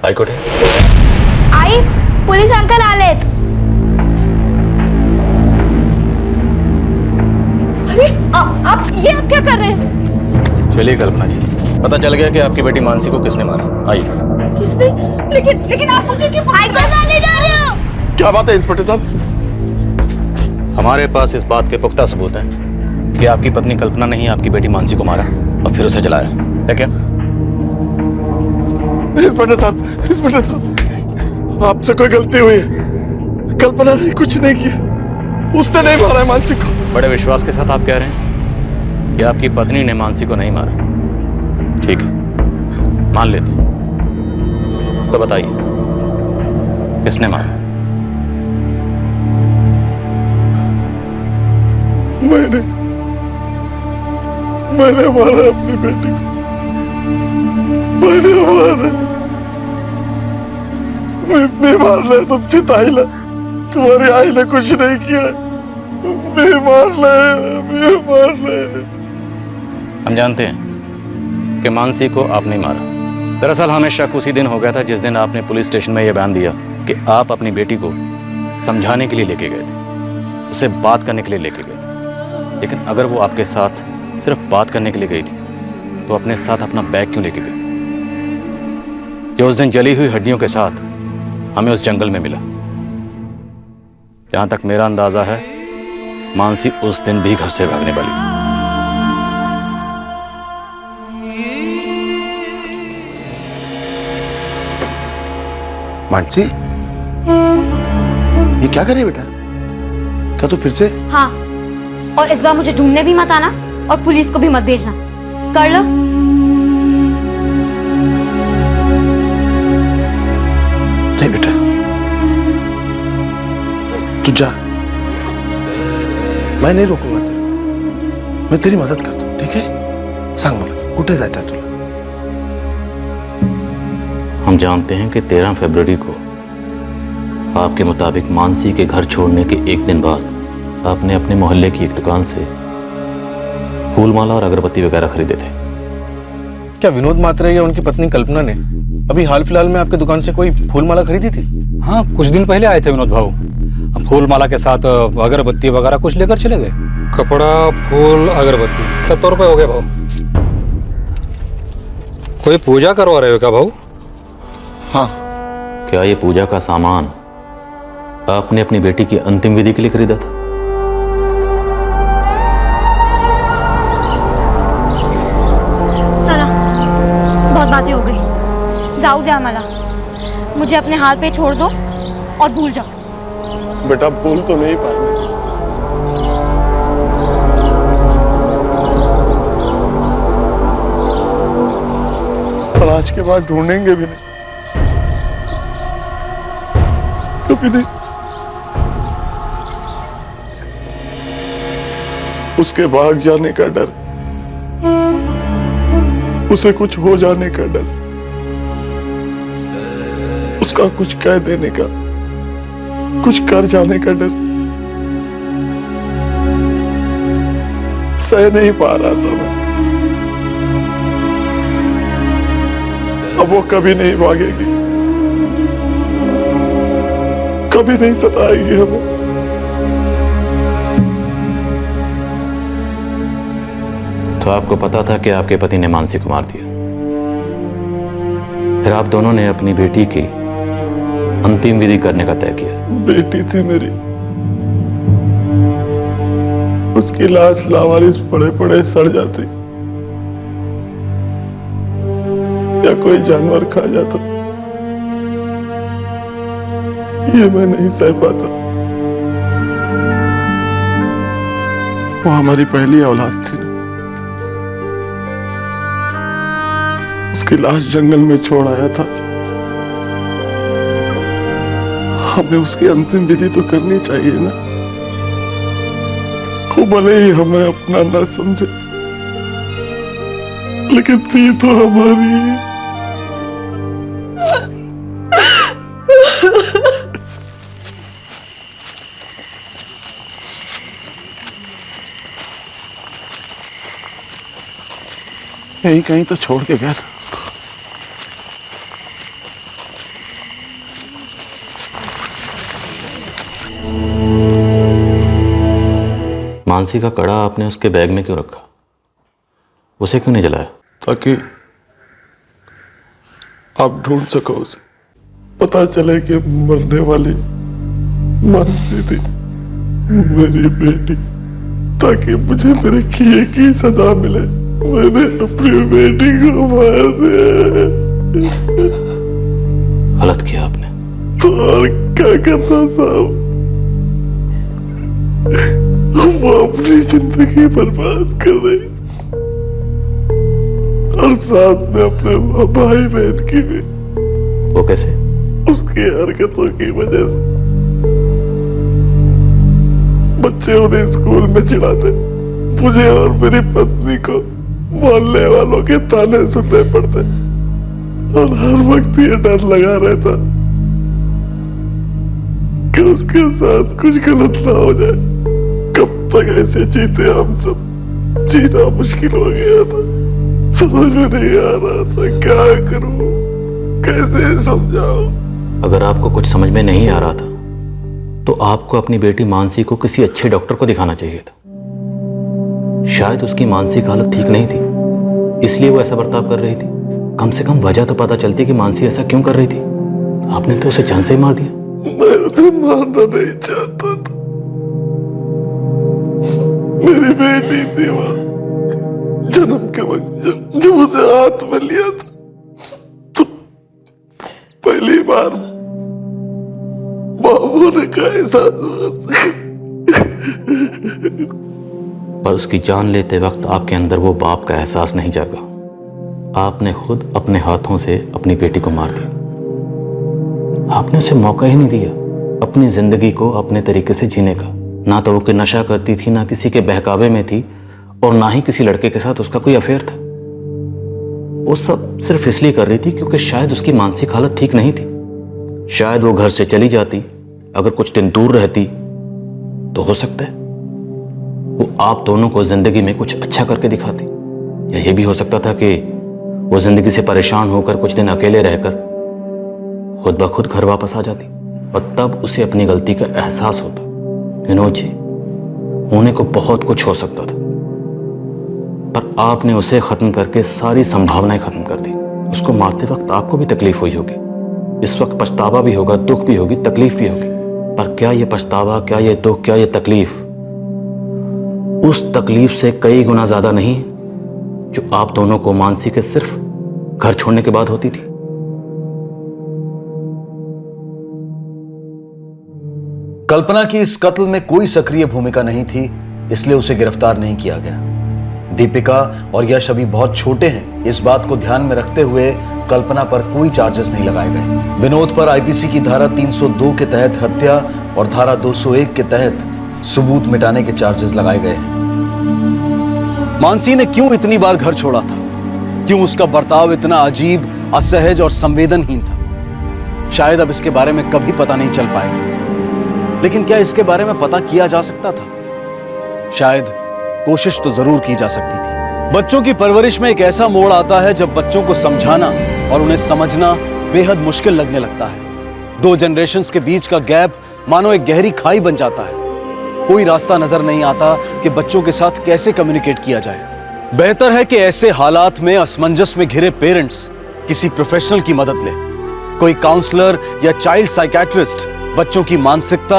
हाईकोर्ट है। आई, पुलिस अंकल आले। अरे आप क्या कर रहे हैं? चलिए कल्पना जी, पता चल गया कि आपकी बेटी मानसी को किसने मारा। आइए। किसने? लेकिन आप मुझे क्यों ले जा रहे हो? क्या बात है इंस्पेक्टर साहब? हमारे पास इस बात के पुख्ता सबूत हैं कि आपकी पत्नी कल्पना ने ही आपकी बेटी मानसी को मारा और फिर उसे जलाया है। क्या इंस्पेक्टर साहब, आपसे कोई गलती हुई है। कल्पना ने कुछ नहीं किया, उसने नहीं मारा है मानसी को। बड़े विश्वास के साथ आप कह रहे हैं कि आपकी पत्नी ने मानसी को नहीं मारा। ठीक है, मान लेते हैं। तो बताइए किसने मारा? मैंने मारा अपनी बेटी को। मैंने मारा। मैं मार रहा, सब चिताई ला। तुम्हारी आई ने कुछ नहीं किया। मार ले। हम जानते हैं कि मानसी को आपने मारा। दरअसल हमें शक उसी दिन हो गया था जिस दिन आपने पुलिस स्टेशन में यह बयान दिया कि आप अपनी बेटी को समझाने के लिए लेके गए थे, उसे बात करने के लिए लेके गए थे। लेकिन अगर वो आपके साथ सिर्फ बात करने के लिए गई थी तो अपने साथ अपना बैग क्यों लेके गई जो उस दिन जली हुई हड्डियों के साथ हमें उस जंगल में मिला? जहां तक मेरा अंदाजा है मानसी उस दिन भी घर से भागने वाली थी। मानसी, ये क्या करे बेटा? क्या तू फिर से? हाँ, और इस बार मुझे ढूंढने भी मत आना और पुलिस को भी मत भेजना। कर लो। नहीं बेटा, तू जा, मैं नहीं रोकूंगा तेरे को। मैं तेरी मदद करता हूँ, ठीक है? सांग मला कुठे जायचं आहे तुला? हम जानते हैं कि 13 फरवरी को आपके मुताबिक मानसी के घर छोड़ने के एक दिन बाद आपने अपने मोहल्ले की एक दुकान से फूलमाला और अगरबत्ती वगैरह खरीदे थे। क्या विनोद मात्रे या उनकी पत्नी कल्पना ने अभी हाल फिलहाल में आपकी दुकान से कोई फूलमाला खरीदी थी? हाँ, कुछ दिन पहले आए थे विनोद भाऊ। फूलमाला के साथ अगरबत्ती वगैरह कुछ लेकर चले गए। कपड़ा, फूल, अगरबत्ती 70 रुपए हो गए भाऊ। कोई पूजा करवा रहे हो क्या भाऊ? हाँ। क्या ये पूजा का सामान आपने अपनी बेटी की अंतिम विधि के लिए खरीदा था? चला, बहुत बातें हो गई, जाऊ दे आम्हाला। मुझे अपने हाथ पे छोड़ दो और भूल जाओ। बेटा भूल तो नहीं पाएंगे। और आज के बाद ढूंढेंगे भी नहीं, कभी नहीं। उसके भाग जाने का डर, उसे कुछ हो जाने का डर, उसका कुछ कह देने का, कुछ कर जाने का डर सह नहीं पा रहा था मैं। अब वो कभी नहीं भागेगी, कभी नहीं सताएगी हमें। तो आपको पता था कि आपके पति ने मानसी को मार दिया, फिर आप दोनों ने अपनी बेटी की अंतिम विधि करने का तय किया। बेटी थी मेरी, उसकी लाश लावारिस पड़े पड़े सड़ जाती या कोई जानवर खा जाता, ये मैं नहीं सह पाता। वो हमारी पहली औलाद थी ना, उसकी लाश जंगल में छोड़ आया था। हमें उसकी अंतिम विधि तो करनी चाहिए ना। वो भले ही हमें अपना ना समझे, लेकिन थी तो हमारी। यही कहीं तो छोड़ के गया था। मानसी का कड़ा आपने उसके बैग में क्यों रखा? उसे क्यों नहीं जलाया? ताकि आप ढूंढ सको उसे, पता चले कि मरने वाली मानसी थी मेरी बेटी, ताकि मुझे मेरे किए की सजा मिले। मैंने अपनी बेटी को मार दिया। गलत किया आपने। तो और क्या करता साहब? वो अपनी जिंदगी बर्बाद कर रही थी और साथ में अपने भाई बहन की भी। वो कैसे? उसकी हरकतों की वजह से बच्चे उन्हें स्कूल में चिढ़ाते, मुझे और मेरी पत्नी को मोहल्ले वालों के ताने सुनने पड़ते और हर वक्त ये डर लगा रहता कि उसके साथ कुछ गलत ना हो जाए। कब तक ऐसे जीते हम सब, जीना मुश्किल हो गया था। समझ में नहीं आ रहा था क्या करूं, कैसे समझाऊं। अगर आपको कुछ समझ में नहीं आ रहा था तो आपको अपनी बेटी मानसी को किसी अच्छे डॉक्टर को दिखाना चाहिए था। शायद उसकी मानसिक हालत ठीक नहीं थी, इसलिए वो ऐसा बर्ताव कर रही थी। कम से कम वजह तो पता चलती कि मानसी ऐसा क्यों कर रही थी। आपने तो उसे जान से ही मार दिया। मैं उसे मारना नहीं चाहता था, मेरी बेटी थी वहां। जन्म के वक्त जब उसे हाथ में लिया था तो पहली बार बाबू ने कहा एहसास। पर उसकी जान लेते वक्त आपके अंदर वो बाप का एहसास नहीं जागा। आपने खुद अपने हाथों से अपनी बेटी को मार दिया। आपने उसे मौका ही नहीं दिया अपनी जिंदगी को अपने तरीके से जीने का। ना तो वो कि नशा करती थी, ना किसी के बहकावे में थी, और ना ही किसी लड़के के साथ उसका कोई अफेयर था। वो सब सिर्फ इसलिए कर रही थी क्योंकि शायद उसकी मानसिक हालत ठीक नहीं थी। शायद वो घर से चली जाती, अगर कुछ दिन दूर रहती तो हो सकता है वो आप दोनों को जिंदगी में कुछ अच्छा करके दिखाती। या ये भी हो सकता था कि वो जिंदगी से परेशान होकर कुछ दिन अकेले रहकर खुद ब खुद घर वापस आ जाती, और तब उसे अपनी गलती का एहसास होता। विनोद जी, होने को बहुत कुछ हो सकता था, पर आपने उसे खत्म करके सारी संभावनाएं खत्म कर दी। उसको मारते वक्त आपको भी तकलीफ हुई होगी, इस वक्त पछतावा भी होगा, दुख भी होगी, तकलीफ भी होगी। पर क्या ये पछतावा, क्या ये दुख, क्या ये तकलीफ उस तकलीफ से कई गुना ज्यादा नहीं जो आप दोनों को मानसी के सिर्फ घर छोड़ने के बाद होती थी? कल्पना की इस कत्ल में कोई सक्रिय भूमिका नहीं थी, इसलिए उसे गिरफ्तार नहीं किया गया। दीपिका और यश अभी बहुत छोटे हैं, इस बात को ध्यान में रखते हुए कल्पना पर कोई चार्जेस नहीं लगाए गए। विनोद पर आईपीसी की धारा 302 के तहत हत्या और धारा 201 के तहत सबूत मिटाने के चार्जेस लगाए गए हैं। मानसी ने क्यों इतनी बार घर छोड़ा था? क्यों उसका बर्ताव इतना अजीब, असहज और संवेदनहीन था? शायद अब इसके बारे में कभी पता नहीं चल पाएगा, लेकिन क्या इसके बारे में पता किया जा सकता था? शायद कोशिश तो जरूर की जा सकती थी। बच्चों की परवरिश में एक ऐसा मोड़ आता है जब बच्चों को समझाना और उन्हें समझना बेहद मुश्किल लगने लगता है। दो जनरेशन्स के बीच का गैप मानो एक गहरी खाई बन जाता है। कोई रास्ता नजर नहीं आता कि बच्चों के साथ कैसे कम्युनिकेट किया जाए। बेहतर है कि ऐसे हालात में असमंजस में घिरे पेरेंट्स किसी प्रोफेशनल की मदद लें। कोई काउंसलर या चाइल्ड साइकियाट्रिस्ट बच्चों की मानसिकता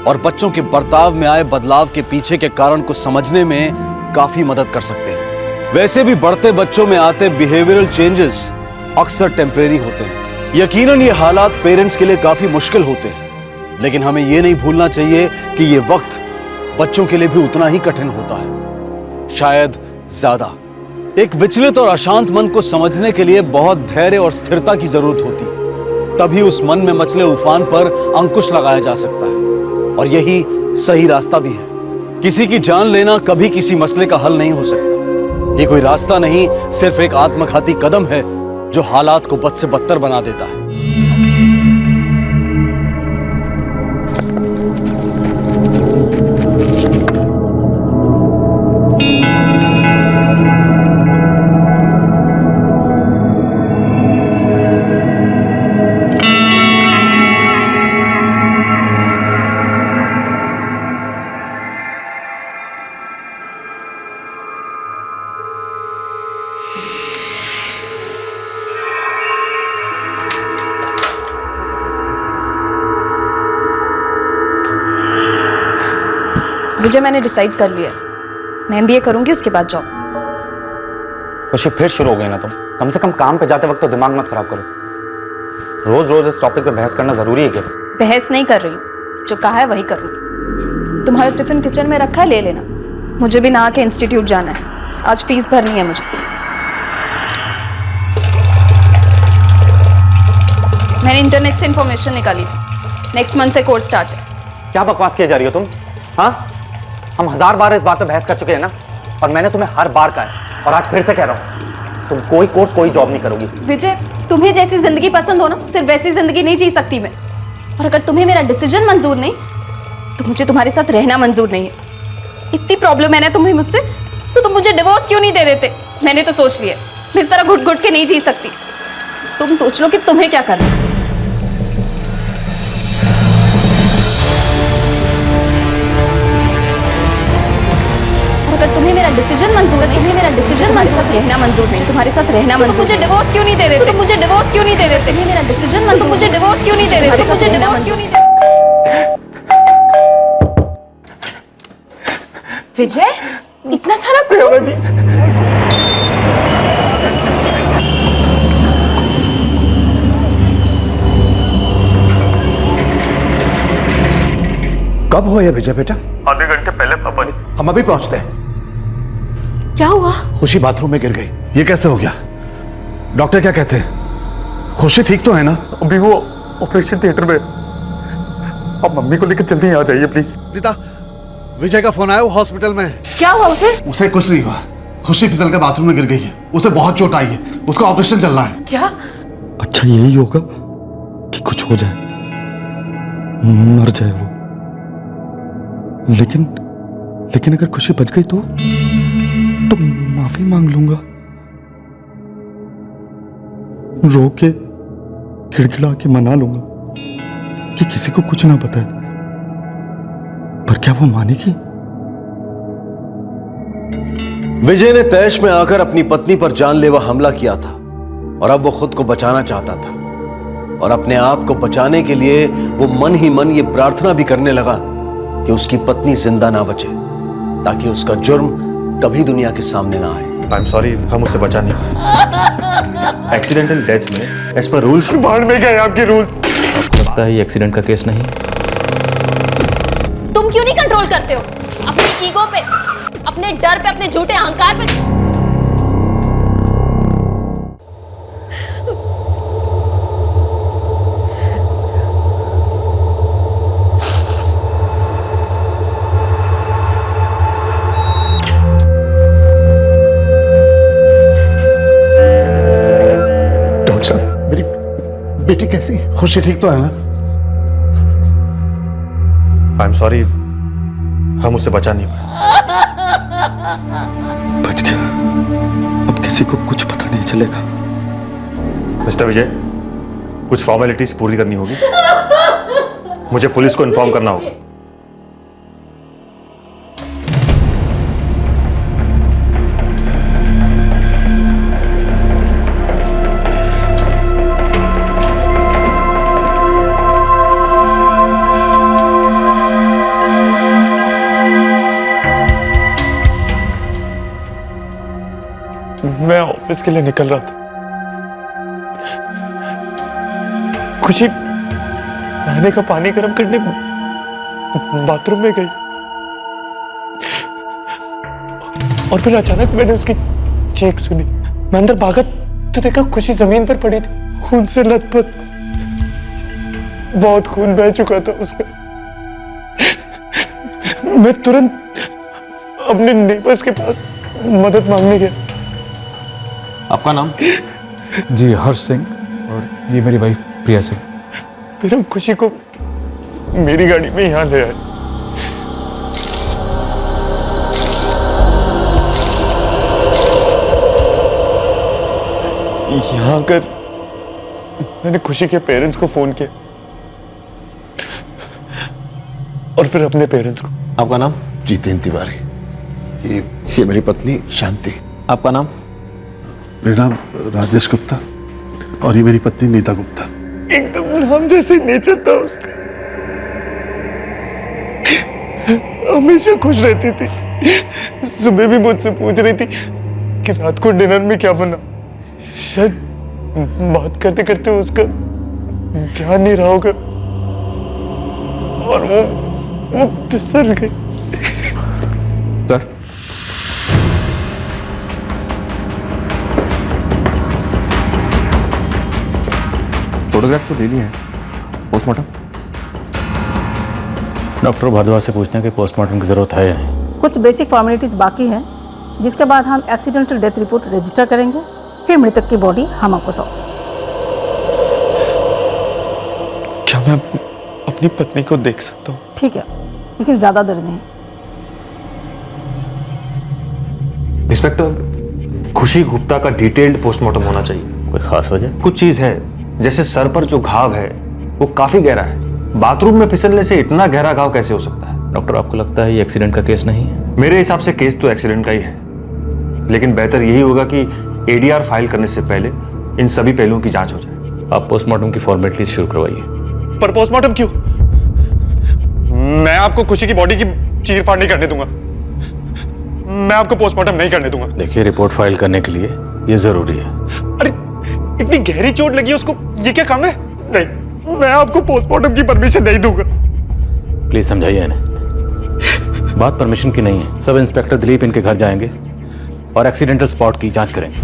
और बच्चों के बर्ताव में आए बदलाव के पीछे के कारण को समझने में काफी मदद कर सकते हैं। वैसे भी बढ़ते बच्चों में आते बिहेवियरल चेंजेस अक्सर टेम्परेरी होते हैं। यकीनन ये हालात पेरेंट्स के लिए काफी मुश्किल होते हैं, लेकिन हमें ये नहीं भूलना चाहिए कि ये वक्त बच्चों के लिए भी उतना ही कठिन होता है, शायद ज्यादा। एक विचलित और अशांत मन को समझने के लिए बहुत धैर्य और स्थिरता की जरूरत होती है। तभी उस मन में मचले उफान पर अंकुश लगाया जा सकता है, और यही सही रास्ता भी है। किसी की जान लेना कभी किसी मसले का हल नहीं हो सकता। ये कोई रास्ता नहीं, सिर्फ एक आत्मघाती कदम है जो हालात को बद से बदतर बना देता है। विजय, मैंने डिसाइड कर लिया, मैं एमबीए करूंगी, उसके बाद जॉब। खुशी, फिर शुरू हो गई ना तुम? कम से कम काम पे जाते वक्त तो दिमाग मत खराब करो। रोज रोज इस टॉपिक पे बहस करना जरूरी है क्या? बहस नहीं कर रही हूँ, जो कहा है वही करूंगी। तुम्हारा टिफिन किचन में रखा है, ले लेना। मुझे भी नहा के इंस्टीट्यूट जाना है, आज फीस भरनी है मुझे। मैंने इंटरनेट से इंफॉर्मेशन निकाली थी, नेक्स्ट मंथ से कोर्स स्टार्ट है। क्या बकवास किए जा रही हो तुम? हाँ, हम 1000 बार इस बात पे बहस कर चुके हैं ना, और मैंने तुम्हें हर बार कहा है और आज फिर से कह रहा हूँ, तुम कोई कोर्स, कोई जॉब नहीं करोगी। विजय, तुम्हें जैसी जिंदगी पसंद हो ना, सिर्फ वैसी जिंदगी नहीं जी सकती मैं। और अगर तुम्हें मेरा डिसीजन मंजूर नहीं, तो मुझे तुम्हारे साथ रहना मंजूर नहीं है। इतनी प्रॉब्लम है ना तुम्हें मुझसे, तो तुम मुझे डिवोर्स क्यों नहीं दे देते? मैंने तो सोच लिया, मैं इस तरह घुट घुट के नहीं जी सकती। तुम सोच लो कि तुम्हें क्या करना है। अगर तुम्हें मेरा डिसीजन मंजूर नहीं, तुम्हें मेरा डिसीजन मेरे साथ रहना मंजूर नहीं, तुम्हारे साथ रहना मंजूर, तो मुझे डिवोर्स क्यों नहीं दे देते? मुझे डिवोर्स क्यों नहीं दे देते? तुम्हें मेरा डिसीजन मंजूर, मुझे डिवोर्स क्यों नहीं दे देते? मुझे डिवोर्स क्यों नहीं दे? विजय, इतना सारा क्यों? कब हो ये विजय बेटा? आधे घंटे पहले पापा जी। हम अभी पहुंचते हैं। क्या हुआ? खुशी बाथरूम में गिर गई। ये कैसे हो गया? डॉक्टर क्या कहते हैं? खुशी ठीक तो है ना? अभी वो ऑपरेशन थिएटर में। आप मम्मी को लेकर जल्दी आ जाइए प्लीज। नीता, विजय का फोन आया, वो हॉस्पिटल में है। क्या हुआ उसे? उसे कुछ नहीं हुआ। खुशी फिसल के बाथरूम में गिर गई है। उसे बहुत चोट आई है। उसका ऑपरेशन चल रहा है। क्या? अच्छा यही होगा कि कुछ हो जाए, मर जाए वो। लेकिन अगर खुशी बच गई तो माफी मांग लूंगा, रो के खिड़खिड़ा के मना लूंगा कि किसी को कुछ ना बताए। पर क्या वो मानेगी? विजय ने तैश में आकर अपनी पत्नी पर जानलेवा हमला किया था और अब वो खुद को बचाना चाहता था, और अपने आप को बचाने के लिए वो मन ही मन ये प्रार्थना भी करने लगा कि उसकी पत्नी जिंदा ना बचे, ताकि उसका जुर्म कभी दुनिया के सामने ना आए। आई एम सॉरी, हम उससे बचा नहीं। एक्सीडेंटल डेथ में एज पर रूल्स बाहर में गए आपके रूल्स। लगता है ये एक्सीडेंट का केस नहीं। तुम क्यों नहीं कंट्रोल करते हो? अपने ईगो पे, अपने डर पे, अपने झूठे अहंकार पे। मेरी बेटी कैसी है? खुशी ठीक तो है ना? आई एम सॉरी, हम उससे बचा नहीं पाए। बच गया, अब किसी को कुछ पता नहीं चलेगा। मिस्टर विजय, कुछ फॉर्मेलिटीज पूरी करनी होगी। मुझे पुलिस को इन्फॉर्म करना होगा। मैं ऑफिस के लिए निकल रहा था। खुशी नहाने का पानी गर्म करने बाथरूम में गई और फिर अचानक मैंने उसकी चीख सुनी। मैं अंदर भागा तो देखा खुशी जमीन पर पड़ी थी, खून से लथपथ। बहुत खून बह चुका था उसका। मैं तुरंत अपने नेबर्स के पास मदद मांगने गया। आपका नाम? जी हर्ष सिंह, और ये मेरी वाइफ प्रिया सिंह। फिर हम खुशी को मेरी गाड़ी में यहाँ ले आए। यहाँ आकर मैंने खुशी के पेरेंट्स को फोन किया और फिर अपने पेरेंट्स को। आपका नाम? जितेंद्र तिवारी। ये मेरी पत्नी शांति। आपका नाम? मेरा नाम राजेश गुप्ता और ये मेरी पत्नी नीता गुप्ता। एकदम नाम जैसे नेचर था उसका। हमेशा खुश रहती थी। सुबह भी मुझसे पूछ रही थी कि रात को डिनर में क्या बना। शायद बात करते करते उसका ध्यान नहीं रहा होगा और वो फिसल गई। सर, फोटोग्राफ तो ले लिए हैं। पोस्टमार्टम? डॉक्टर भारद्वाज से पूछना कि पोस्टमार्टम की जरूरत है या नहीं। कुछ बेसिक फॉर्मेलिटीज बाकी हैं, जिसके बाद हम एक्सीडेंटल डेथ रिपोर्ट रजिस्टर करेंगे, फिर मृतक की बॉडी हम आपको सौंप देंगे। क्या मैं अपनी पत्नी को देख सकता हूँ? ठीक है, लेकिन ज्यादा दर्द नहीं। इंस्पेक्टर, खुशी गुप्ता का डिटेल्ड पोस्टमार्टम होना चाहिए। कोई खास वजह? कुछ चीज है, जैसे सर पर जो घाव है वो काफी गहरा है। बाथरूम में फिसलने से इतना गहरा घाव कैसे हो सकता है? डॉक्टर, आपको लगता है ये एक्सीडेंट का केस नहीं है? मेरे हिसाब से केस तो एक्सीडेंट का ही है, लेकिन बेहतर यही होगा कि एडीआर फाइल करने से पहले इन सभी पहलुओं की जांच हो जाए। आप पोस्टमार्टम की फॉर्मेलिटीज शुरू करवाइए। पर पोस्टमार्टम क्यों? मैं आपको खुशी की बॉडी की चीर फाड़ नहीं करने दूंगा। मैं आपको पोस्टमार्टम नहीं करने दूंगा। देखिए, रिपोर्ट फाइल करने के लिए ये जरूरी है। अरे इतनी गहरी चोट लगी है उसको, ये क्या काम है? नहीं, मैं आपको पोस्टमार्टम की परमिशन नहीं दूंगा। प्लीज समझाइए इन्हें, बात परमिशन की नहीं है। सब इंस्पेक्टर दिलीप इनके घर जाएंगे और एक्सीडेंटल स्पॉट की जांच करेंगे।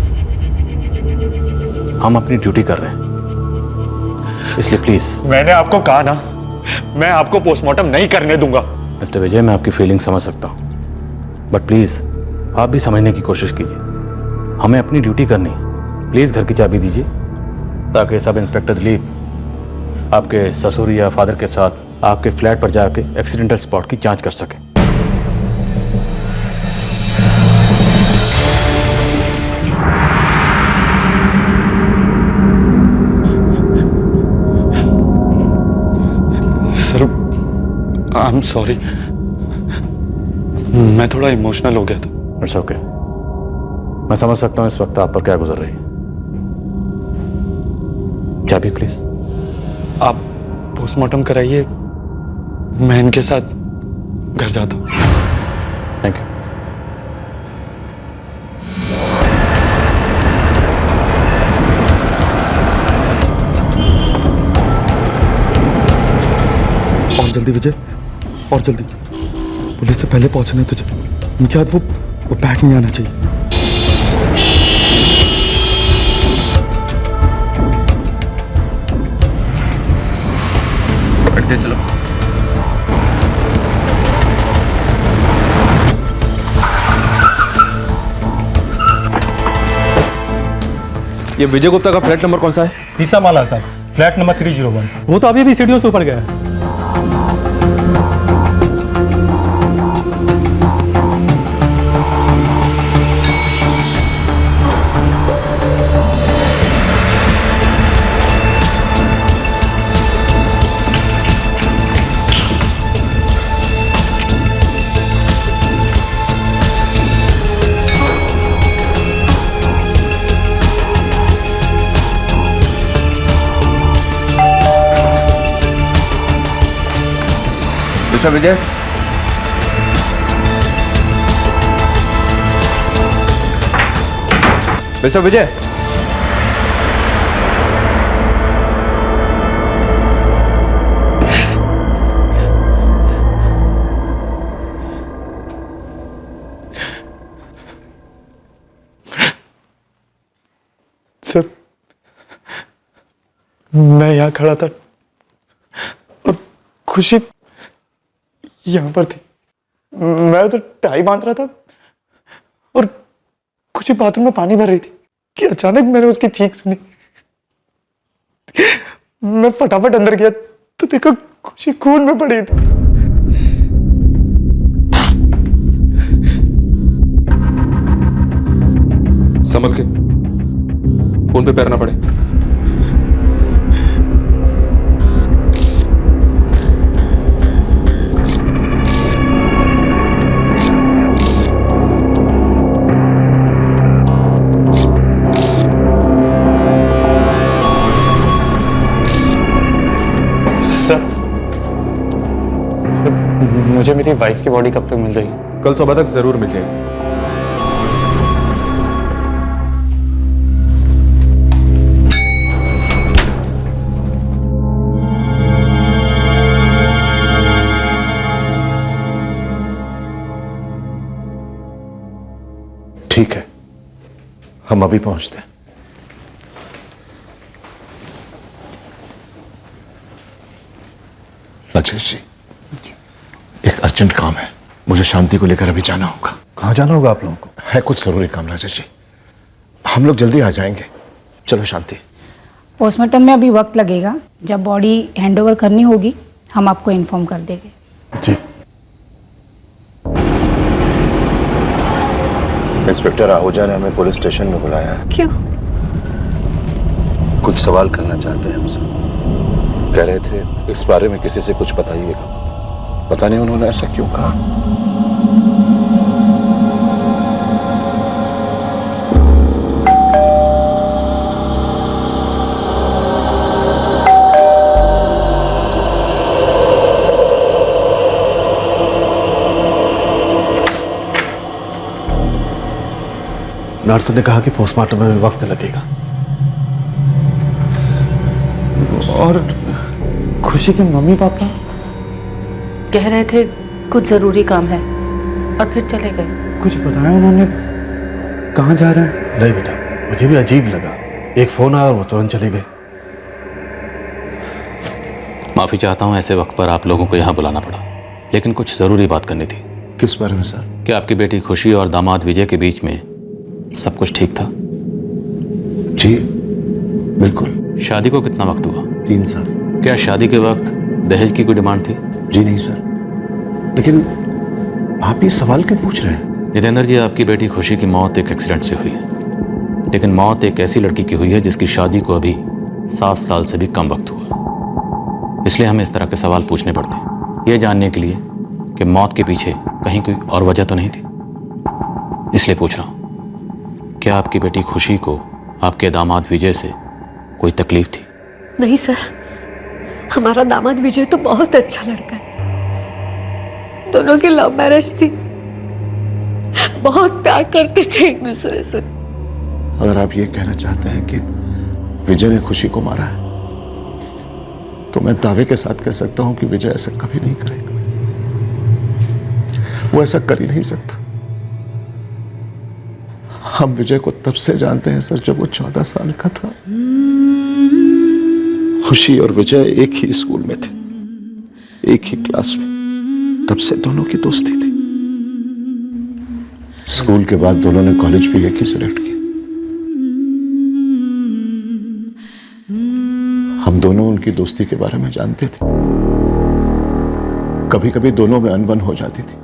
हम अपनी ड्यूटी कर रहे हैं, इसलिए प्लीज। मैंने आपको कहा ना, मैं आपको पोस्टमार्टम नहीं करने दूंगा। मिस्टर विजय, मैं आपकी फीलिंग समझ सकता हूँ, बट प्लीज आप भी समझने की कोशिश कीजिए। हमें अपनी ड्यूटी करनी है। प्लीज घर की चाबी दीजिए ताकि सब इंस्पेक्टर दिलीप आपके ससुर या फादर के साथ आपके फ्लैट पर जाके एक्सीडेंटल स्पॉट की जांच कर सके। सर, आई एम सॉरी, मैं थोड़ा इमोशनल हो गया था। इट्स ओके, मैं समझ सकता हूँ इस वक्त आप पर क्या गुजर रही है। चाबी प्लीज। आप पोस्टमार्टम कराइए, मैं इनके साथ घर जाता हूँ। Thank you. और जल्दी विजय, और जल्दी। पुलिस से पहले पहुंचना है तुझे। उनके हाथ वो बैग नहीं आना चाहिए। बैठते चलो। ये विजय गुप्ता का फ्लैट नंबर कौन सा है? तीसरा माला सर, फ्लैट नंबर 301। वो तो अभी भी सीढ़ियों से ऊपर गया है। मिस्टर विजय, मिस्टर विजय, सर, मैं यहां खड़ा था और खुशी यहां पर थी। मैं तो टाई बांध रहा था और खुशी बाथरूम में पानी भर रही थी कि अचानक मैंने उसकी चीख सुनी। मैं फटाफट अंदर गया तो देखा खुशी खून में पड़ी थी। संभल के, खून पे पैर ना पड़े। सर, मुझे मेरी वाइफ की बॉडी कब तक मिल जाएगी? कल सुबह तक जरूर मिल जाएगी। ठीक है, हम अभी पहुंचते हैं। राजेश जी, एक अर्जेंट काम है, मुझे शांति को लेकर अभी जाना होगा। कहाँ जाना होगा आप लोगों को? है कुछ जरूरी काम राजेश जी, हम लोग जल्दी आ जाएंगे। चलो शांति। पोस्टमार्टम में अभी वक्त लगेगा, जब बॉडी हैंडओवर करनी होगी हम आपको इन्फॉर्म कर देंगे। जी। इंस्पेक्टर आहूजा ने हमें पुलिस स्टेशन में बुलाया है। क्यों? कुछ सवाल करना चाहते हैं हमसे। कह रहे थे इस बारे में किसी से कुछ बताइएगा मत। पता नहीं उन्होंने ऐसा क्यों कहा। नर्स ने कहा कि पोस्टमार्टम में वक्त लगेगा। और खुशी के मम्मी पापा कह रहे थे कुछ जरूरी काम है और फिर चले गए। कुछ बताया उन्होंने कहाँ जा रहे हैं? नहीं बेटा, मुझे भी अजीब लगा। एक फोन आया और वो तुरंत चले गए। माफ़ी चाहता हूँ ऐसे वक्त पर आप लोगों को यहाँ बुलाना पड़ा, लेकिन कुछ ज़रूरी बात करनी थी। किस बारे में सर? क्या आपकी बेटी खुशी और दामाद विजय के बीच में सब कुछ ठीक था? जी बिल्कुल। शादी को कितना वक्त हुआ? 3 साल। क्या शादी के वक्त दहेज की कोई डिमांड थी? जी नहीं सर। लेकिन आप ये सवाल क्यों पूछ रहे हैं? जितेंद्र जी, आपकी बेटी खुशी की मौत एक एक्सीडेंट से हुई है, लेकिन मौत एक ऐसी लड़की की हुई है जिसकी शादी को अभी 7 साल से भी कम वक्त हुआ। इसलिए हमें इस तरह के सवाल पूछने पड़ते हैं, ये जानने के लिए कि मौत के पीछे कहीं कोई और वजह तो नहीं थी। इसलिए पूछ रहा हूँ, क्या आपकी बेटी खुशी को आपके दामाद विजय से कोई तकलीफ थी? नहीं सर, हमारा दामाद विजय तो बहुत अच्छा लड़का है। दोनों की लव मैरिज थी, बहुत प्यार करते थे एक दूसरे से। अगर आप ये कहना चाहते हैं कि विजय ने खुशी को मारा है, तो मैं दावे के साथ कह सकता हूं कि विजय ऐसा कभी नहीं करेगा। वो ऐसा कर ही नहीं सकता। हम विजय को तब से जानते हैं सर, जब वो 14 साल का था। खुशी और विजय एक ही स्कूल में थे, एक ही क्लास में। तब से दोनों की दोस्ती थी। स्कूल के बाद दोनों ने कॉलेज भी एक ही सिलेक्ट किया। हम दोनों उनकी दोस्ती के बारे में जानते थे। कभी कभी दोनों में अनबन हो जाती थी,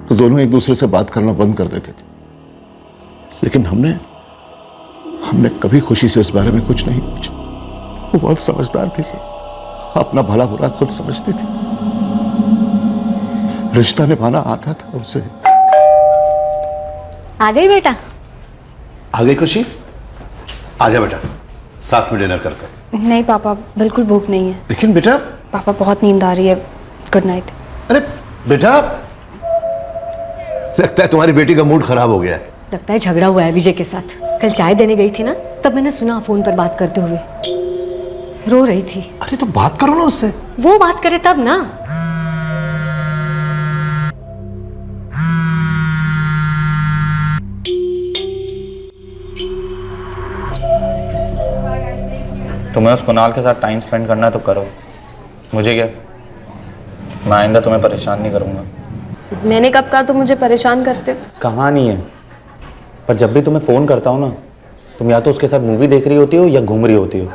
तो दोनों एक दूसरे से बात करना बंद कर देते थे। लेकिन हमने कभी खुशी से इस बारे में कुछ नहीं पूछा। वो बहुत समझदार थी सर, अपना भला बुरा खुद समझती थी। रिश्ता निभाना आता था उसे। आ गई बेटा? आ गई खुशी? आजा बेटा, साथ में डिनर करते हैं। नहीं पापा, बिल्कुल भूख नहीं है। लेकिन बेटा। पापा बहुत नींद आ रही है। Good night. अरे बेटा, लगता है तुम्हारी बेटी का मूड खराब हो गया है। लगता है झगड़ा हुआ है विजय के साथ। कल चाय देने गई थी ना, तब मैंने सुना फोन पर बात करते हुए। रो रही थी। अरे तो बात करो ना उससे। वो बात करे तब ना। तुम्हें उस कुणाल के साथ टाइम स्पेंड करना है तो करो, मुझे क्या। मैं आइंदा तुम्हें परेशान नहीं करूंगा। मैंने कब कहा तुम मुझे परेशान करते हो? कहाँ नहीं है, पर जब भी तुम्हें फ़ोन करता हूँ ना, तुम या तो उसके साथ मूवी देख रही होती हो या घूम रही होती हो।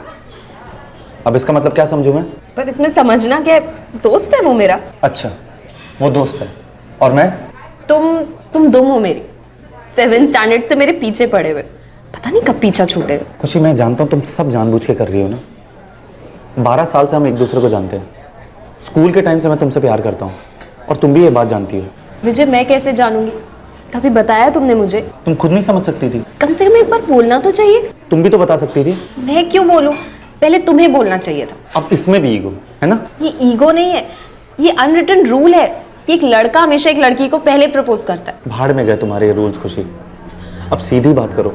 अब इसका मतलब क्या समझूं मैं? पर इसमें समझना क्या, दोस्त है वो मेरा। अच्छा, वो दोस्त है और मैं? तुम दुम हो मेरी। 7th स्टैंडर्ड से मेरे पीछे पड़े हुए, पता नहीं कब पीछा छूटेगा। खुशी, मैं जानता हूँ तुम सब जानबूझ के कर रही हो ना। 12 साल से हम एक दूसरे को जानते हैं। स्कूल के टाइम से मैं तुमसे प्यार करता हूँ और तुम भी ये बात जानती हो। विजय, मैं कैसे जानूंगी? कभी बताया तुमने मुझे? तुम खुद नहीं समझ सकती थी? कम से कम एक बार बोलना तो चाहिए। तुम भी तो बता सकती थी। मैं क्यों बोलूं? पहले तुम्हें बोलना चाहिए था। अब इसमें भी ईगो है ना? ये ईगो नहीं है, ये अनरिटन रूल है कि एक लड़का हमेशा एक लड़की को पहले प्रपोज करता है। भाड़ में गए तुम्हारे ये रूल्स खुशी। अब सीधी बात करो,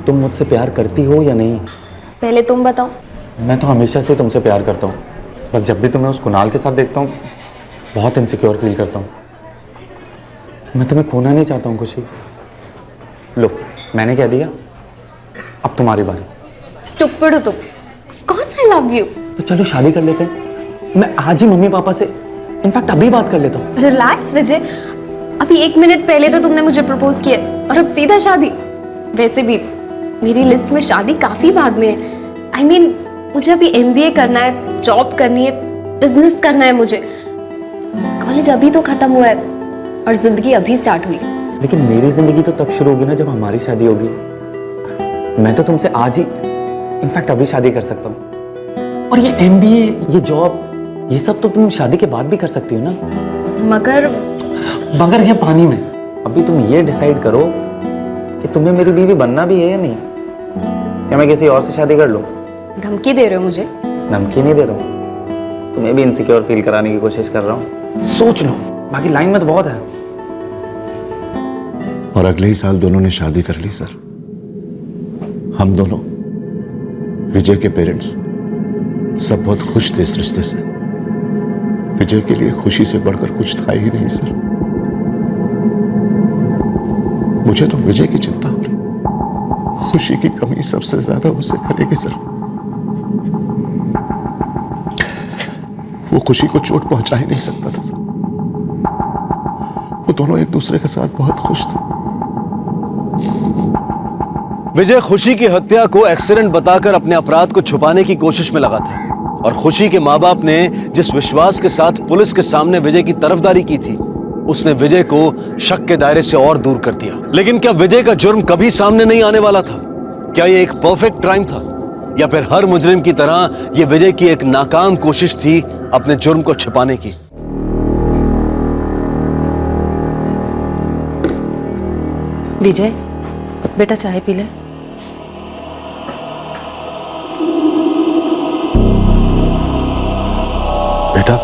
तुम मुझसे प्यार करती हो या नहीं? पहले तुम बताओ। मैं तो हमेशा से तुमसे प्यार करता हूँ, बस जब भी तुम्हें उस कुणाल के साथ देखता हूँ बहुत इनसिक्योर फील करता हूँ। मैं तुम्हें खोना नहीं चाहता हूँ खुशी। लो, मैंने कह दिया, अब तुम्हारी बारी। स्टूपिड हो तुम। Of course I love you। तो चलो शादी कर लेते हैं। मैं आज ही मम्मी पापा से इनफैक्ट अभी बात कर लेता हूँ। रिलैक्स विजय, अभी 1 मिनट पहले तो तुमने मुझे प्रपोज किया और अब सीधा शादी। वैसे भी मेरी लिस्ट में शादी काफी बाद में है। I mean, मुझे अभी MBA करना है, जॉब करनी है, बिजनेस करना है मुझे। कॉलेज अभी तो खत्म हुआ है और जिंदगी अभी स्टार्ट हुई। लेकिन मेरी जिंदगी तो तब शुरू होगी ना जब हमारी शादी होगी। मैं तो तुमसे आज ही, इनफैक्ट अभी शादी कर सकता हूँ। और ये MBA, ये जॉब, ये सब तो तुम शादी के बाद भी कर सकती हो ना। मगर है पानी में। अभी तुम ये डिसाइड करो कि तुम्हें मेरी बीवी बनना भी है या नहीं, या मैं किसी और से शादी कर लूँ। धमकी दे रहे हो मुझे? धमकी नहीं दे रहा हूँ, तुम्हें भी इनसिक्योर फील कराने की कोशिश कर रहा हूँ। सोच लो, बाकी लाइन में तो बहुत है। और अगले ही साल दोनों ने शादी कर ली सर। हम दोनों, विजय के पेरेंट्स सब बहुत खुश थे इस रिश्ते से। विजय के लिए खुशी से बढ़कर कुछ था ही नहीं सर। मुझे तो विजय की चिंता हो रही। खुशी की कमी सबसे ज्यादा उसे करेगी सर। वो खुशी को चोट पहुंचा ही नहीं सकता था सर। वो दोनों एक दूसरे के साथ बहुत खुश थे। विजय खुशी की हत्या को एक्सीडेंट बताकर अपने अपराध को छुपाने की कोशिश में लगा था, और खुशी के माँ बाप ने जिस विश्वास के साथ पुलिस के सामने विजय की तरफदारी की थी, उसने विजय को शक के दायरे से और दूर कर दिया। लेकिन क्या विजय का जुर्म कभी सामने नहीं आने वाला था? क्या यह एक परफेक्ट क्राइम था, या फिर हर मुजरिम की तरह यह विजय की एक नाकाम कोशिश थी अपने जुर्म को छिपाने की? विजय, बेटा चाय पी ले। बेटा,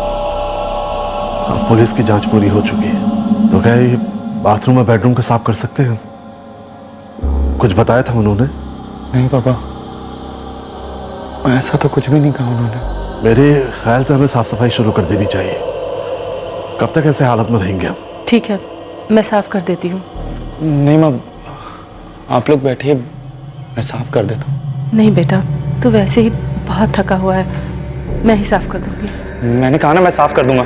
पुलिस की जांच पूरी हो चुकी है, तो क्या ये बाथरूम और बेडरूम को साफ कर सकते हैं? कुछ बताया था उन्होंने? नहीं पापा, ऐसा तो कुछ भी नहीं कहा उन्होंने। मेरे ख्याल से हमें साफ सफाई शुरू कर देनी चाहिए। कब तक ऐसे हालत में रहेंगे हम? ठीक है, मैं साफ कर देती हूँ। नहीं माँ, आप लोग बैठिए, मैं साफ कर देता हूँ। नहीं बेटा, तू वैसे ही बहुत थका हुआ है, मैं ही साफ कर दूंगी। मैंने कहा ना मैं साफ कर दूंगा।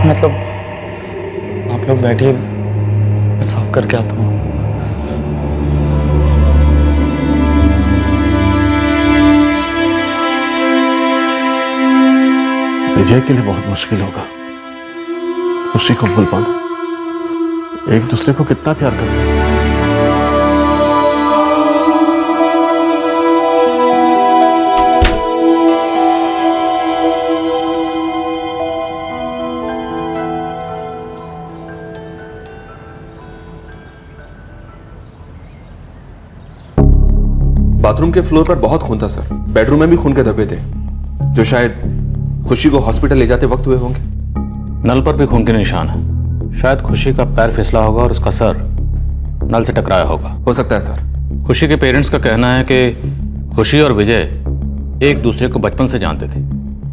मतलब आप लोग बैठिए, मैं साफ करके आता हूँ। विजय के लिए बहुत मुश्किल होगा खुशी को भूल पाना। एक दूसरे को कितना प्यार करते थे। बाथरूम के फ्लोर पर बहुत खून था सर। बेडरूम में भी खून के धब्बे थे, जो शायद खुशी को हॉस्पिटल ले जाते वक्त हुए होंगे। नल पर भी खून के निशान है। शायद खुशी का पैर फिसला होगा और उसका सर नल से टकराया होगा। हो सकता है सर। खुशी के पेरेंट्स का कहना है कि खुशी और विजय एक दूसरे को बचपन से जानते थे,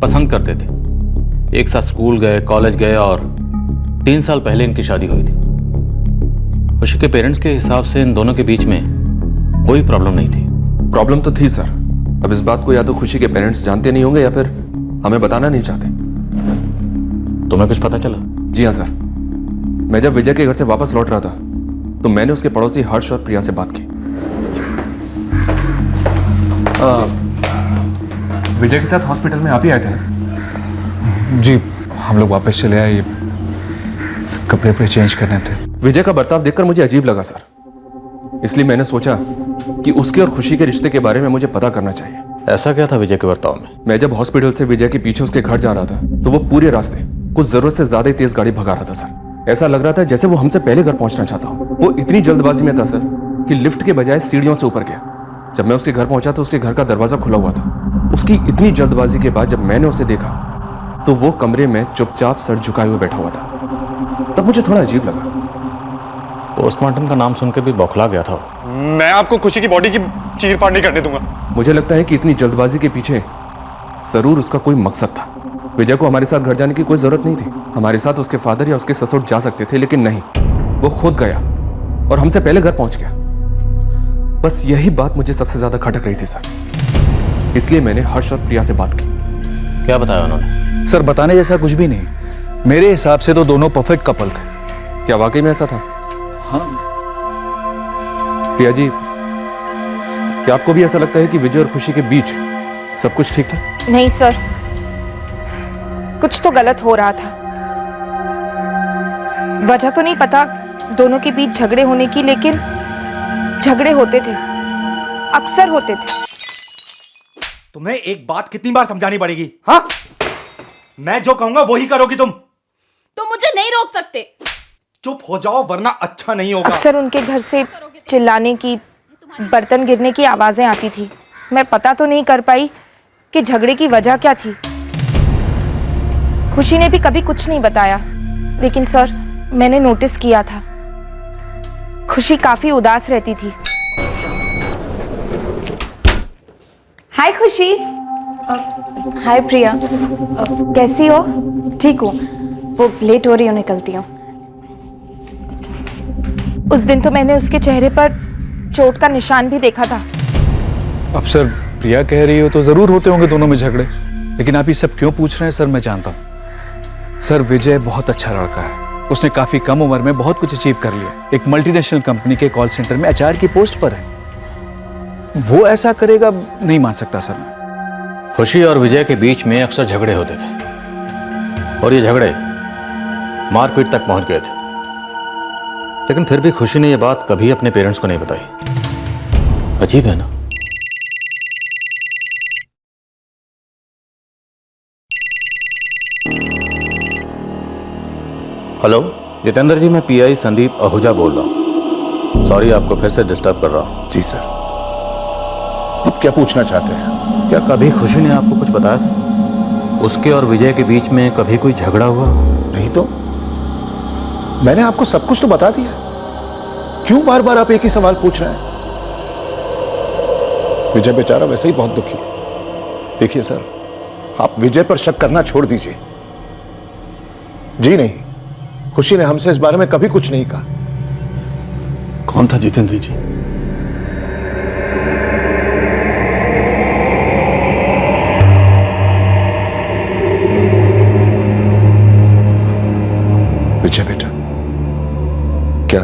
पसंद करते थे। एक साथ स्कूल गए, कॉलेज गए, और 3 साल पहले इनकी शादी हुई थी। खुशी के पेरेंट्स के हिसाब से इन दोनों के बीच में कोई प्रॉब्लम नहीं थी। प्रॉब्लम तो थी सर। अब इस बात को या तो खुशी के पेरेंट्स जानते नहीं होंगे या फिर हमें बताना नहीं चाहते। तुम्हें कुछ पता चला? जी हाँ सर। मैं जब विजय के घर से वापस लौट रहा था तो मैंने उसके पड़ोसी हर्ष और प्रिया से बात की। विजय के साथ हॉस्पिटल में आप ही आए थे ना? जी, हम लोग वापस चले आए, कपड़े पे चेंज करने थे। विजय का बर्ताव देखकर मुझे अजीब लगा सर, इसलिए मैंने सोचा कि उसके और खुशी के रिश्ते के बारे में मुझे पता करना चाहिए। ऐसा क्या था विजय के बर्ताव में? मैं जब हॉस्पिटल से विजय के पीछे उसके घर जा रहा था तो वो पूरे रास्ते कुछ जरूरत से ज्यादा ही तेज गाड़ी भगा रहा था सर। ऐसा लग रहा था जैसे वो हमसे पहले घर पहुंचना चाहता हो। वो इतनी जल्दबाजी में था सर कि लिफ्ट के बजाय सीढ़ियों से ऊपर गया। जब मैं उसके घर पहुंचा तो उसके घर का दरवाजा खुला हुआ था। उसकी इतनी जल्दबाजी के बाद जब मैंने उसे देखा तो वो कमरे में चुपचाप सर झुकाए हुए बैठा हुआ था। तब मुझे थोड़ा अजीब लगा। पोस्टमार्टम का नाम सुन के भी बौखला गया था। मैं आपको खुशी की बॉडी की चीर फाड़ नहीं करने दूंगा। मुझे लगता है कि इतनी जल्दबाजी के पीछे जरूर उसका कोई मकसद था। विजय को हमारे साथ घर जाने की कोई जरूरत नहीं थी। हमारे साथ उसके फादर या उसके ससुर जा सकते थे, लेकिन नहीं, वो खुद गया और हमसे पहले घर पहुंच गया। बस यही बात मुझे सबसे ज्यादा खटक रही थी सर, इसलिए मैंने हर्ष और प्रिया से बात की। क्या बताया उन्होंने? सर, बताने जैसा कुछ भी नहीं। मेरे हिसाब से तो दोनों परफेक्ट कपल थे। क्या वाकई में ऐसा था? हाँ। प्रिया जी, क्या आपको भी ऐसा लगता है कि विजय और खुशी के बीच सब कुछ ठीक था? नहीं सर, कुछ तो गलत हो रहा था। वजह तो नहीं पता दोनों के बीच झगड़े होने की, लेकिन झगड़े होते थे, अक्सर होते थे। तुम्हें एक बात कितनी बार समझानी पड़ेगी? हाँ, मैं जो कहूंगा वही करोगी तुम। तुम मुझे नहीं रोक सकते। चुप हो जाओ वरना अच्छा नहीं होगा। अक्सर उनके घर से चिल्लाने की, बर्तन गिरने की आवाजें आती थी। मैं पता तो नहीं कर पाई कि झगड़े की वजह क्या थी। खुशी ने भी कभी कुछ नहीं बताया, लेकिन सर मैंने नोटिस किया था खुशी काफी उदास रहती थी। हाय खुशी। हाय प्रिया। कैसी हो? ठीक हूँ, वो लेट हो रही हूँ, निकलती हूँ। उस दिन तो मैंने उसके चेहरे पर चोट का निशान भी देखा था। अब सर प्रिया कह रही हो तो जरूर होते होंगे दोनों में झगड़े, लेकिन आप ये सब क्यों पूछ रहे हैं सर? मैं जानता हूँ सर, विजय बहुत अच्छा लड़का है। उसने काफी कम उम्र में बहुत कुछ अचीव कर लिया। एक मल्टीनेशनल कंपनी के कॉल सेंटर में एचआर की पोस्ट पर है। वो ऐसा करेगा नहीं मान सकता सर मैं। खुशी और विजय के बीच में अक्सर झगड़े होते थे और ये झगड़े मारपीट तक पहुंच गए थे, लेकिन फिर भी खुशी ने यह बात कभी अपने पेरेंट्स को नहीं बताई। अजीब है ना? हेलो जितेंद्र जी, मैं पीआई संदीप आहूजा बोल रहा हूँ। सॉरी आपको फिर से डिस्टर्ब कर रहा हूँ। जी सर, अब क्या पूछना चाहते हैं? क्या कभी खुशी ने आपको कुछ बताया था? उसके और विजय के बीच में कभी कोई झगड़ा हुआ? नहीं तो मैंने आपको सब कुछ तो बता दिया। क्यों बार बार आप एक ही सवाल पूछ रहे हैं? विजय बेचारा वैसे ही बहुत दुखी है। देखिए सर, आप विजय पर शक करना छोड़ दीजिए। जी नहीं, खुशी ने हमसे इस बारे में कभी कुछ नहीं कहा। कौन था जितेंद्र जी? विजय बेटा, क्या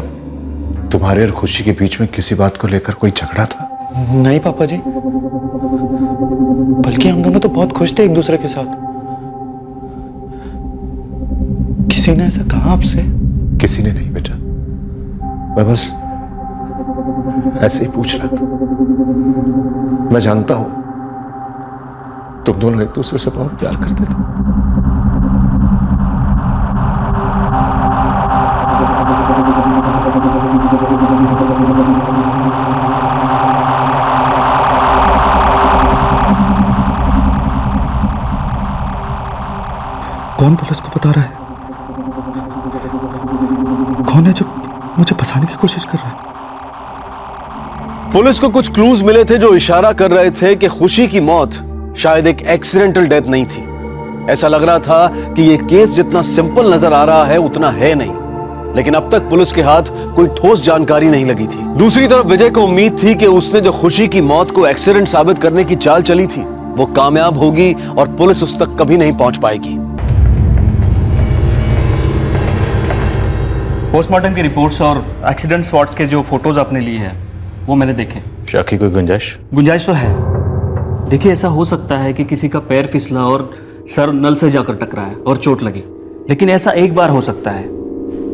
तुम्हारे और खुशी के बीच में किसी बात को लेकर कोई झगड़ा था? नहीं पापा जी, बल्कि हम दोनों तो बहुत खुश थे एक दूसरे के साथ। किसी ने ऐसा कहा आपसे? किसी ने नहीं बेटा, मैं बस ऐसे ही पूछ रहा था। मैं जानता हूं तुम दोनों एक दूसरे से बहुत प्यार करते थे। कौन पुलिस को बता रहा है? कौन है जो मुझे फंसाने की कोशिश कर रहा है? पुलिस को कुछ क्लूज मिले थे जो इशारा कर रहे थे कि खुशी की मौत शायद एक एक्सीडेंटल डेथ नहीं थी। ऐसा लग रहा था कि यह केस जितना सिंपल नजर आ रहा है उतना है नहीं, लेकिन अब तक पुलिस के हाथ कोई ठोस जानकारी नहीं लगी थी। दूसरी तरफ विजय को उम्मीद थी कि उसने जो खुशी की मौत को एक्सीडेंट साबित करने की चाल चली थी वो कामयाब होगी और पुलिस उस तक कभी नहीं पहुंच पाएगी। पोस्टमार्टम की रिपोर्ट्स और एक्सीडेंट स्पॉट्स के जो फोटोज आपने लिए हैं वो मैंने देखे। शक की कोई गुंजाइश? गुंजाइश तो है। देखिए, ऐसा हो सकता है कि किसी का पैर फिसला और सर नल से जाकर टकराया और चोट लगी, लेकिन ऐसा एक बार हो सकता है।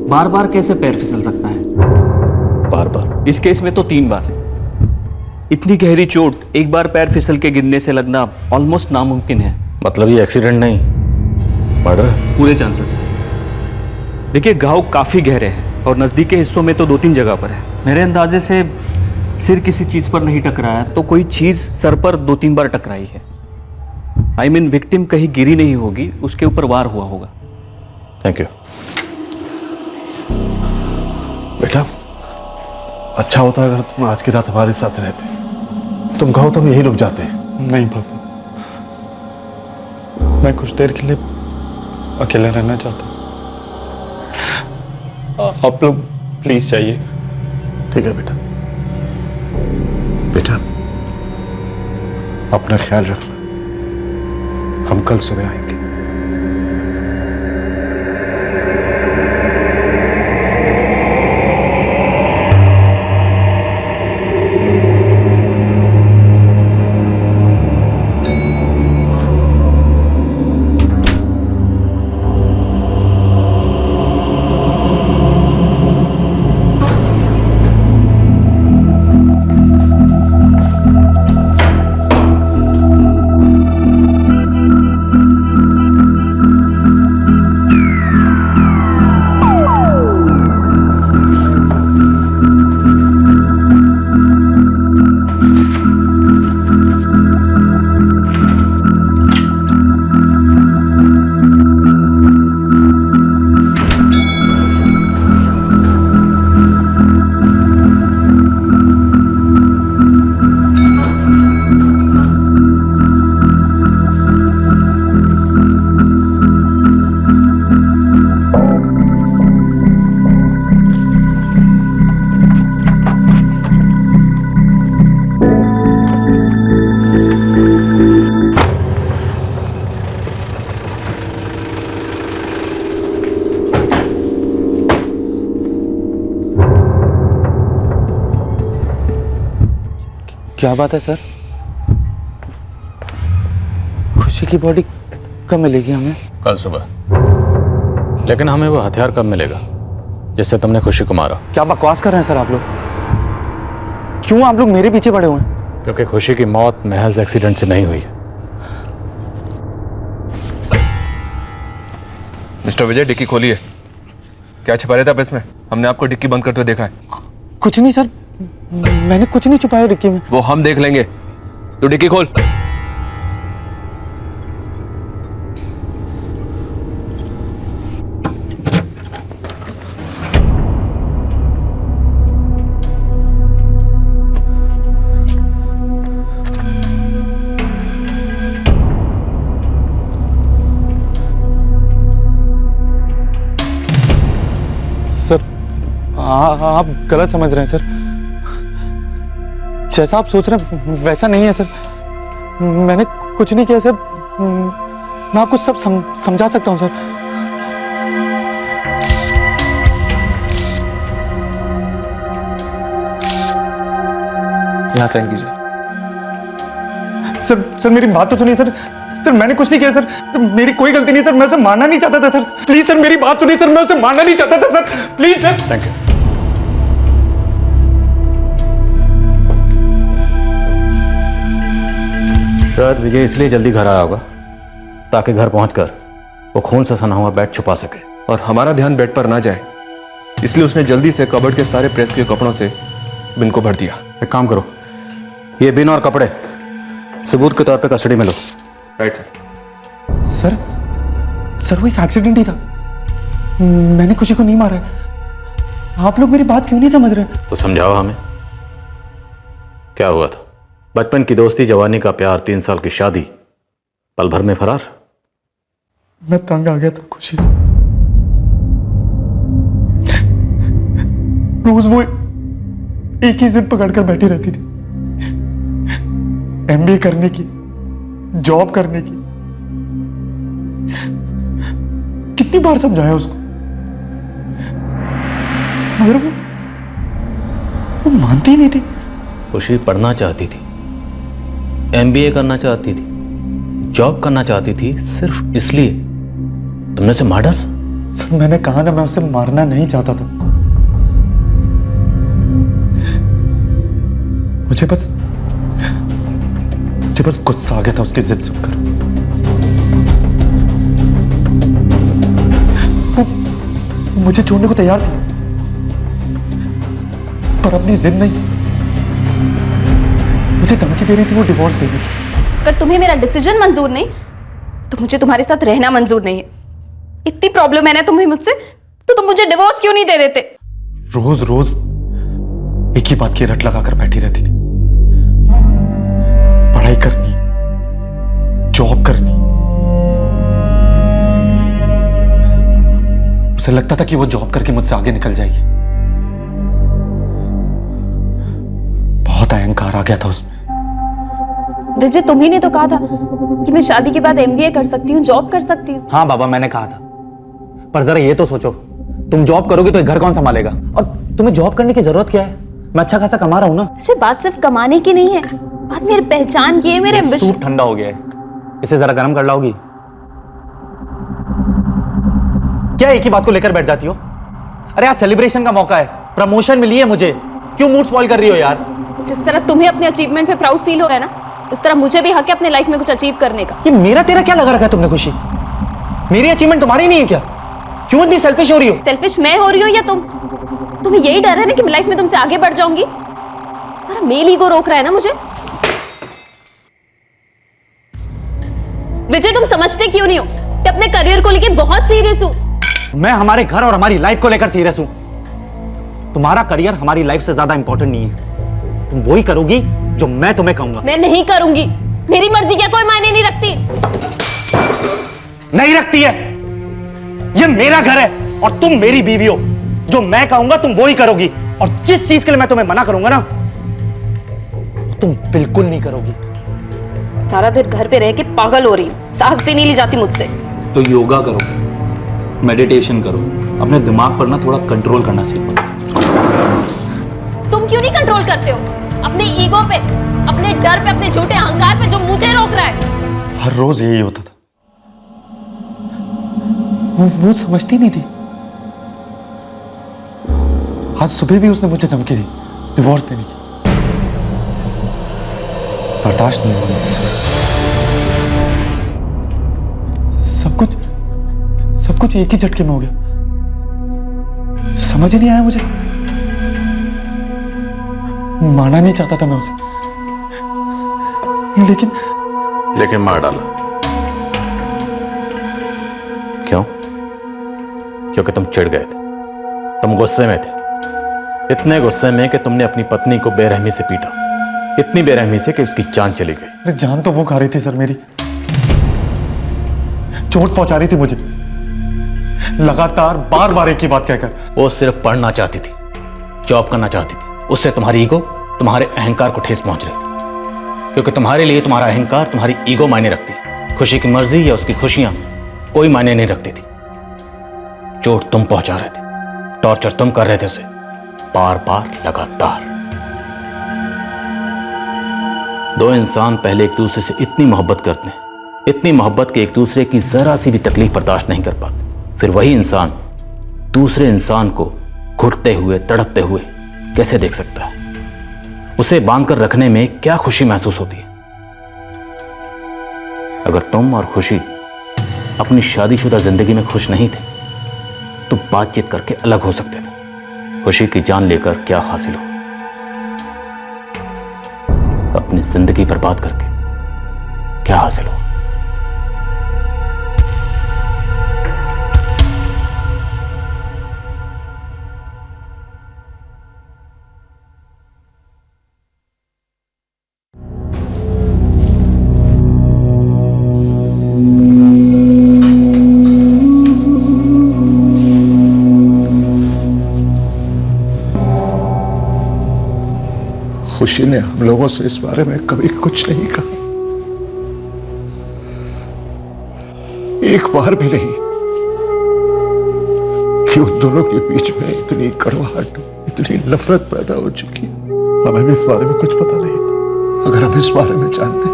बार बार कैसे पैर फिसल सकता है? बार बार? इस केस में तो 3 बार। इतनी गहरी चोट एक बार पैर फिसल के गिरने से लगना ऑलमोस्ट नामुमकिन है। मतलब ये एक्सीडेंट नहीं, मर्डर? पूरे चांसेस है। देखिए, घाव काफी गहरे हैं और नजदीक के हिस्सों में तो 2-3 जगह पर है। मेरे अंदाजे से सिर किसी चीज पर नहीं टकराया तो कोई चीज सर पर 2-3 बार टकराई है। I mean, विक्टिम कहीं गिरी नहीं होगी, उसके ऊपर वार हुआ होगा। Thank you. बेटा, अच्छा होता अगर तुम आज की रात हमारे साथ रहते। तुम कहो तो हम यहीं रुक जाते। नहीं पापा, मैं कुछ देर के लिए अकेला रहना चाहता हूँ। आप लोग प्लीज जाइए। ठीक है बेटा। बेटा, अपना ख्याल रखना। हम कल सुबह आएंगे। क्या बात है सर? खुशी की बॉडी कब मिलेगी हमें? कल सुबह। लेकिन हमें वो हथियार कब मिलेगा जिससे तुमने खुशी को मारा? क्या बकवास कर रहे हैं सर आप लोग? क्यों आप लोग मेरे पीछे पड़े हुए हैं? क्योंकि खुशी की मौत महज एक्सीडेंट से नहीं हुई है। मिस्टर विजय, डिक्की खोलिए। क्या छिपा रहे थे आप इसमें? हमने आपको डिक्की बंद करते हुए देखा है। कुछ नहीं सर, मैंने कुछ नहीं छुपाया डिक्की में। वो हम देख लेंगे, तो डिक्की खोल। आप गलत समझ रहे हैं सर। जैसा आप सोच रहे हैं वैसा नहीं है सर। मैंने कुछ नहीं किया सर। मैं आपको सब समझा सकता हूं सर। यहां साइन कीजिए। सर मेरी बात तो सुनिए सर। सर मैंने कुछ नहीं किया सर। मेरी कोई गलती नहीं सर। मैं उसे मारना नहीं चाहता था सर। प्लीज सर मेरी बात सुनिए सर। मैं उसे मारना नहीं चाहता था sir. Please sir. Thank you. शायद विजय इसलिए जल्दी घर आया होगा ताकि घर पहुंचकर वो खून से सना हुआ बेड छुपा सके। और हमारा ध्यान बेड पर ना जाए इसलिए उसने जल्दी से कबर्ड के सारे प्रेस किए कपड़ों से बिन को भर दिया। एक काम करो, ये बिन और कपड़े सबूत के तौर पे कस्टडी में लो। Right sir. सर वो एक एक्सीडेंट ही था। मैंने खुशी को नहीं मारा है। आप लोग मेरी बात क्यों नहीं समझ रहे? तो समझाओ हमें, क्या हुआ था? बचपन की दोस्ती, जवानी का प्यार, 3 साल की शादी, पल भर में फरार। मैं तंग आ गया था खुशी से। रोज वो एक ही जिद पकड़कर बैठी रहती थी, एमबीए करने की, जॉब करने की। कितनी बार समझाया उसको, मगर वो मानती ही नहीं थी। खुशी पढ़ना चाहती थी, एमबीए करना चाहती थी, जॉब करना चाहती थी, सिर्फ इसलिए तुमने उसे मार डाला? सर मैंने कहा ना, मैं उसे मारना नहीं चाहता था। मुझे बस गुस्सा आ गया था उसकी जिद सुनकर। वो मुझे छोड़ने को तैयार थी, पर अपनी जिद नहीं, मुझे धमकी दे रही थी वो डिवोर्स देने की। अगर तुम्हें मेरा डिसीजन मंजूर नहीं तो मुझे तुम्हारे साथ रहना मंजूर नहीं है। इतनी प्रॉब्लम है ना तुम्हें मुझसे, तो तुम मुझे डिवोर्स क्यों नहीं दे देते? रोज रोज एक ही बात की रट लगाकर बैठी रहती थी। पढ़ाई करनी, जॉब करनी। उसे लगता था कि वो जॉब करके मुझसे आगे निकल जाएगी। बहुत अहंकार आ गया था उसमें। विजय, तुम ही ने तो कहा था कि मैं शादी के बाद एमबीए कर सकती हूँ, जॉब कर सकती हूँ। हाँ बाबा, मैंने कहा था, पर जरा ये तो सोचो, तुम जॉब करोगे तो घर कौन संभालेगा? और तुम्हें जॉब करने की जरूरत क्या है? मैं अच्छा खासा कमा रहा हूं ना। विजय, बात सिर्फ कमाने की नहीं है, बात मेरी पहचान की है, मेरे सूप ठंडा हो गया है, इसे जरा गर्म कर लाओगी? क्या एक ही बात को लेकर बैठ जाती हो? अरे आज सेलिब्रेशन का मौका है, प्रमोशन मिली है मुझे, क्यों मूड स्पॉइल कर रही हो यार? जिस तरह तुम्हें अपने अचीवमेंट पे प्राउड फील हो रहा है ना, उस तरह मुझे भी हक है अपने लाइफ में कुछ अचीव करने का। ये मेरा तेरा क्या लगा रखा है तुमने खुशी? मेरी अचीवमेंट तुम्हारी नहीं है क्या? क्यों इतनी सेल्फिश हो रही हो? सेल्फिश मैं हो रही हूँ या तुम? तुम्हें यही डर है ना कि मैं लाइफ में तुमसे आगे बढ़ जाऊंगी? तुम्हारा मेल ईगो रोक रहा है ना मुझे। विजय, तुम समझते क्यों नहीं हो कि अपने करियर को लेकर बहुत सीरियस हूं। मैं हमारे घर और हमारी लाइफ को लेकर सीरियस हूं। तुम्हारा करियर हमारी लाइफ से ज्यादा इंपॉर्टेंट नहीं है। तुम वही करोगी जो मैं तुम्हें कहूंगा। मैं नहीं करूंगी, मेरी मर्जी क्या कोई मायने नहीं रखती। नहीं रखती है, ये मेरा घर है और तुम मेरी बीवी हो। जो मैं कहूंगा तुम वो ही करोगी, और जिस चीज के लिए मैं तुम्हें मना करूंगा ना, तुम बिल्कुल नहीं करोगी। सारा दिन घर पे रह के पागल हो रही हूँ, सांस भी नहीं ली जाती मुझसे। तो योगा करो, मेडिटेशन करो, अपने दिमाग पर ना थोड़ा कंट्रोल करना सीखो। तुम क्यों नहीं कंट्रोल करते हो अपने ईगो पे? अपने डर पे, अपने झूठे अहंकार पे जो मुझे रोक रहा है। हर रोज यही होता था। वो समझती नहीं थी। आज सुबह भी उसने मुझे धमकी दी डिवोर्स देने की। बर्दाश्त नहीं हुआ मुझसे। सब कुछ एक ही झटके में हो गया। समझ ही नहीं आया मुझे। मारना नहीं चाहता था मैं उसे, लेकिन मार डाला। क्यों? क्योंकि तुम चिढ़ गए थे, तुम गुस्से में थे, इतने गुस्से में कि तुमने अपनी पत्नी को बेरहमी से पीटा, इतनी बेरहमी से कि उसकी जान चली गई। अरे जान तो वो खा रही थी सर, मेरी चोट पहुंचा रही थी मुझे, लगातार बार बार एक ही बात कहकर। वो सिर्फ पढ़ना चाहती थी, जॉब करना चाहती थी, उससे तुम्हारी ईगो, तुम्हारे अहंकार को ठेस पहुंच रही थी। क्योंकि तुम्हारे लिए तुम्हारा अहंकार, तुम्हारी ईगो मायने रखती है। खुशी की मर्जी या उसकी खुशियां कोई मायने नहीं रखती थी। चोट तुम पहुंचा रहे थे, टॉर्चर तुम कर रहे थे उसे, बार बार लगातार। दो इंसान पहले एक दूसरे से इतनी मोहब्बत करते हैं, इतनी मोहब्बत कि एक दूसरे की जरा सी भी तकलीफ बर्दाश्त नहीं कर पाते। फिर वही इंसान दूसरे इंसान को घुटते हुए, तड़पते हुए कैसे देख सकता है? उसे बांधकर रखने में क्या खुशी महसूस होती है? अगर तुम और खुशी अपनी शादीशुदा जिंदगी में खुश नहीं थे तो बातचीत करके अलग हो सकते थे। खुशी की जान लेकर क्या हासिल हो? अपनी जिंदगी बर्बाद करके क्या हासिल हो? खुशी ने हम लोगों से इस बारे में कभी कुछ नहीं कहा, एक बार भी नहीं, कि उन दोनों के बीच में इतनी कड़वाहट, इतनी नफरत पैदा हो चुकी। हमें भी इस बारे में कुछ पता नहीं था। अगर हम इस बारे में जानते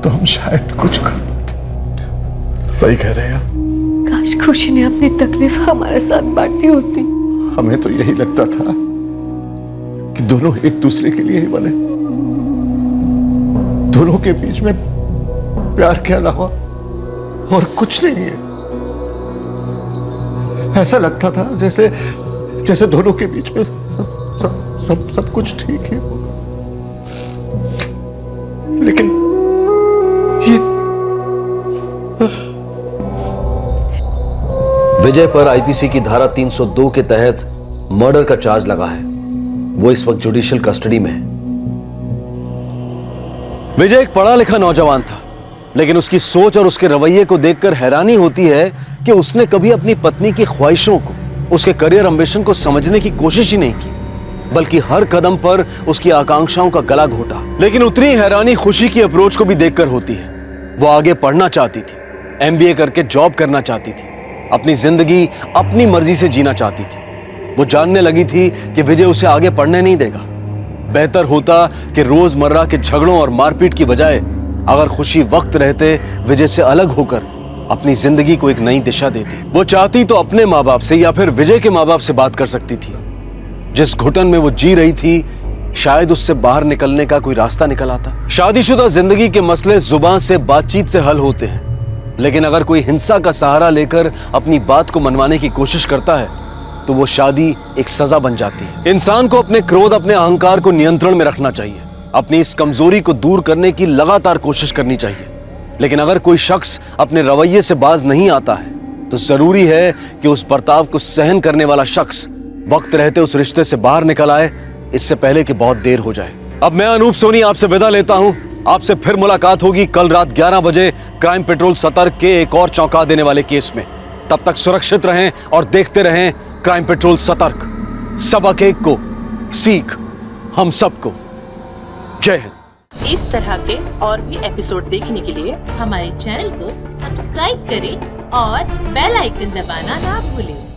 तो हम शायद कुछ कर पाते। सही कह रहे हैं आप। काश खुशी ने अपनी तकलीफ हमारे साथ बांटी होती। हमें तो यही लगता था कि दोनों एक दूसरे के लिए ही बने, दोनों के बीच में प्यार के अलावा और कुछ नहीं है। ऐसा लगता था जैसे दोनों के बीच में सब कुछ ठीक है, लेकिन ये विजय पर आईपीसी की धारा 302 के तहत मर्डर का चार्ज लगा है। वो इस वक्त जुडिशियल कस्टडी में है। विजय एक पढ़ा लिखा नौजवान था, लेकिन उसकी सोच और उसके रवैये को देखकर हैरानी होती है कि उसने कभी अपनी पत्नी की ख्वाहिशों को, उसके करियर एम्बिशन को समझने की कोशिश ही नहीं की, बल्कि हर कदम पर उसकी आकांक्षाओं का गला घोटा। लेकिन उतनी हैरानी खुशी की अप्रोच को भी देखकर होती है। वो आगे पढ़ना चाहती थी, एमबीए करके जॉब करना चाहती थी, अपनी जिंदगी अपनी मर्जी से जीना चाहती थी। वो जानने लगी थी कि विजय उसे आगे पढ़ने नहीं देगा। बेहतर होता कि रोजमर्रा के झगड़ों और मारपीट की बजाय अगर खुशी वक्त रहते विजय से अलग होकर अपनी जिंदगी को एक नई दिशा देती। वो चाहती तो अपने माँ बाप से या फिर विजय के माँ बाप से बात कर सकती थी। जिस घुटन में वो जी रही थी, शायद उससे बाहर निकलने का कोई रास्ता निकल आता। शादीशुदा जिंदगी के मसले जुबान से, बातचीत से हल होते हैं, लेकिन अगर कोई हिंसा का सहारा लेकर अपनी बात को मनवाने की कोशिश करता है तो वो शादी एक सजा बन जाती है। इंसान को अपने क्रोध, अपने अहंकार को नियंत्रण में रखना चाहिए, अपनी इस कमजोरी को दूर करने की लगातार कोशिश करनी चाहिए। लेकिन अगर कोई शख्स अपने रवैये से बाज नहीं आता है तो जरूरी है कि उस बर्ताव को सहन करने वाला शख्स वक्त रहते उस रिश्ते से बाहर निकल आए, इससे पहले कि बहुत देर हो जाए। अब मैं अनूप सोनी आपसे विदा लेता हूं। आपसे फिर मुलाकात होगी कल रात 11 बजे क्राइम पेट्रोल सतर्क के एक और चौंका देने वाले केस में। तब तक सुरक्षित रहें और देखते रहें क्राइम पेट्रोल सतर्क। सबक एक को, सीख हम सबको। जय हिंद। इस तरह के और भी एपिसोड देखने के लिए हमारे चैनल को सब्सक्राइब करें और बेल आइकन दबाना ना भूलें।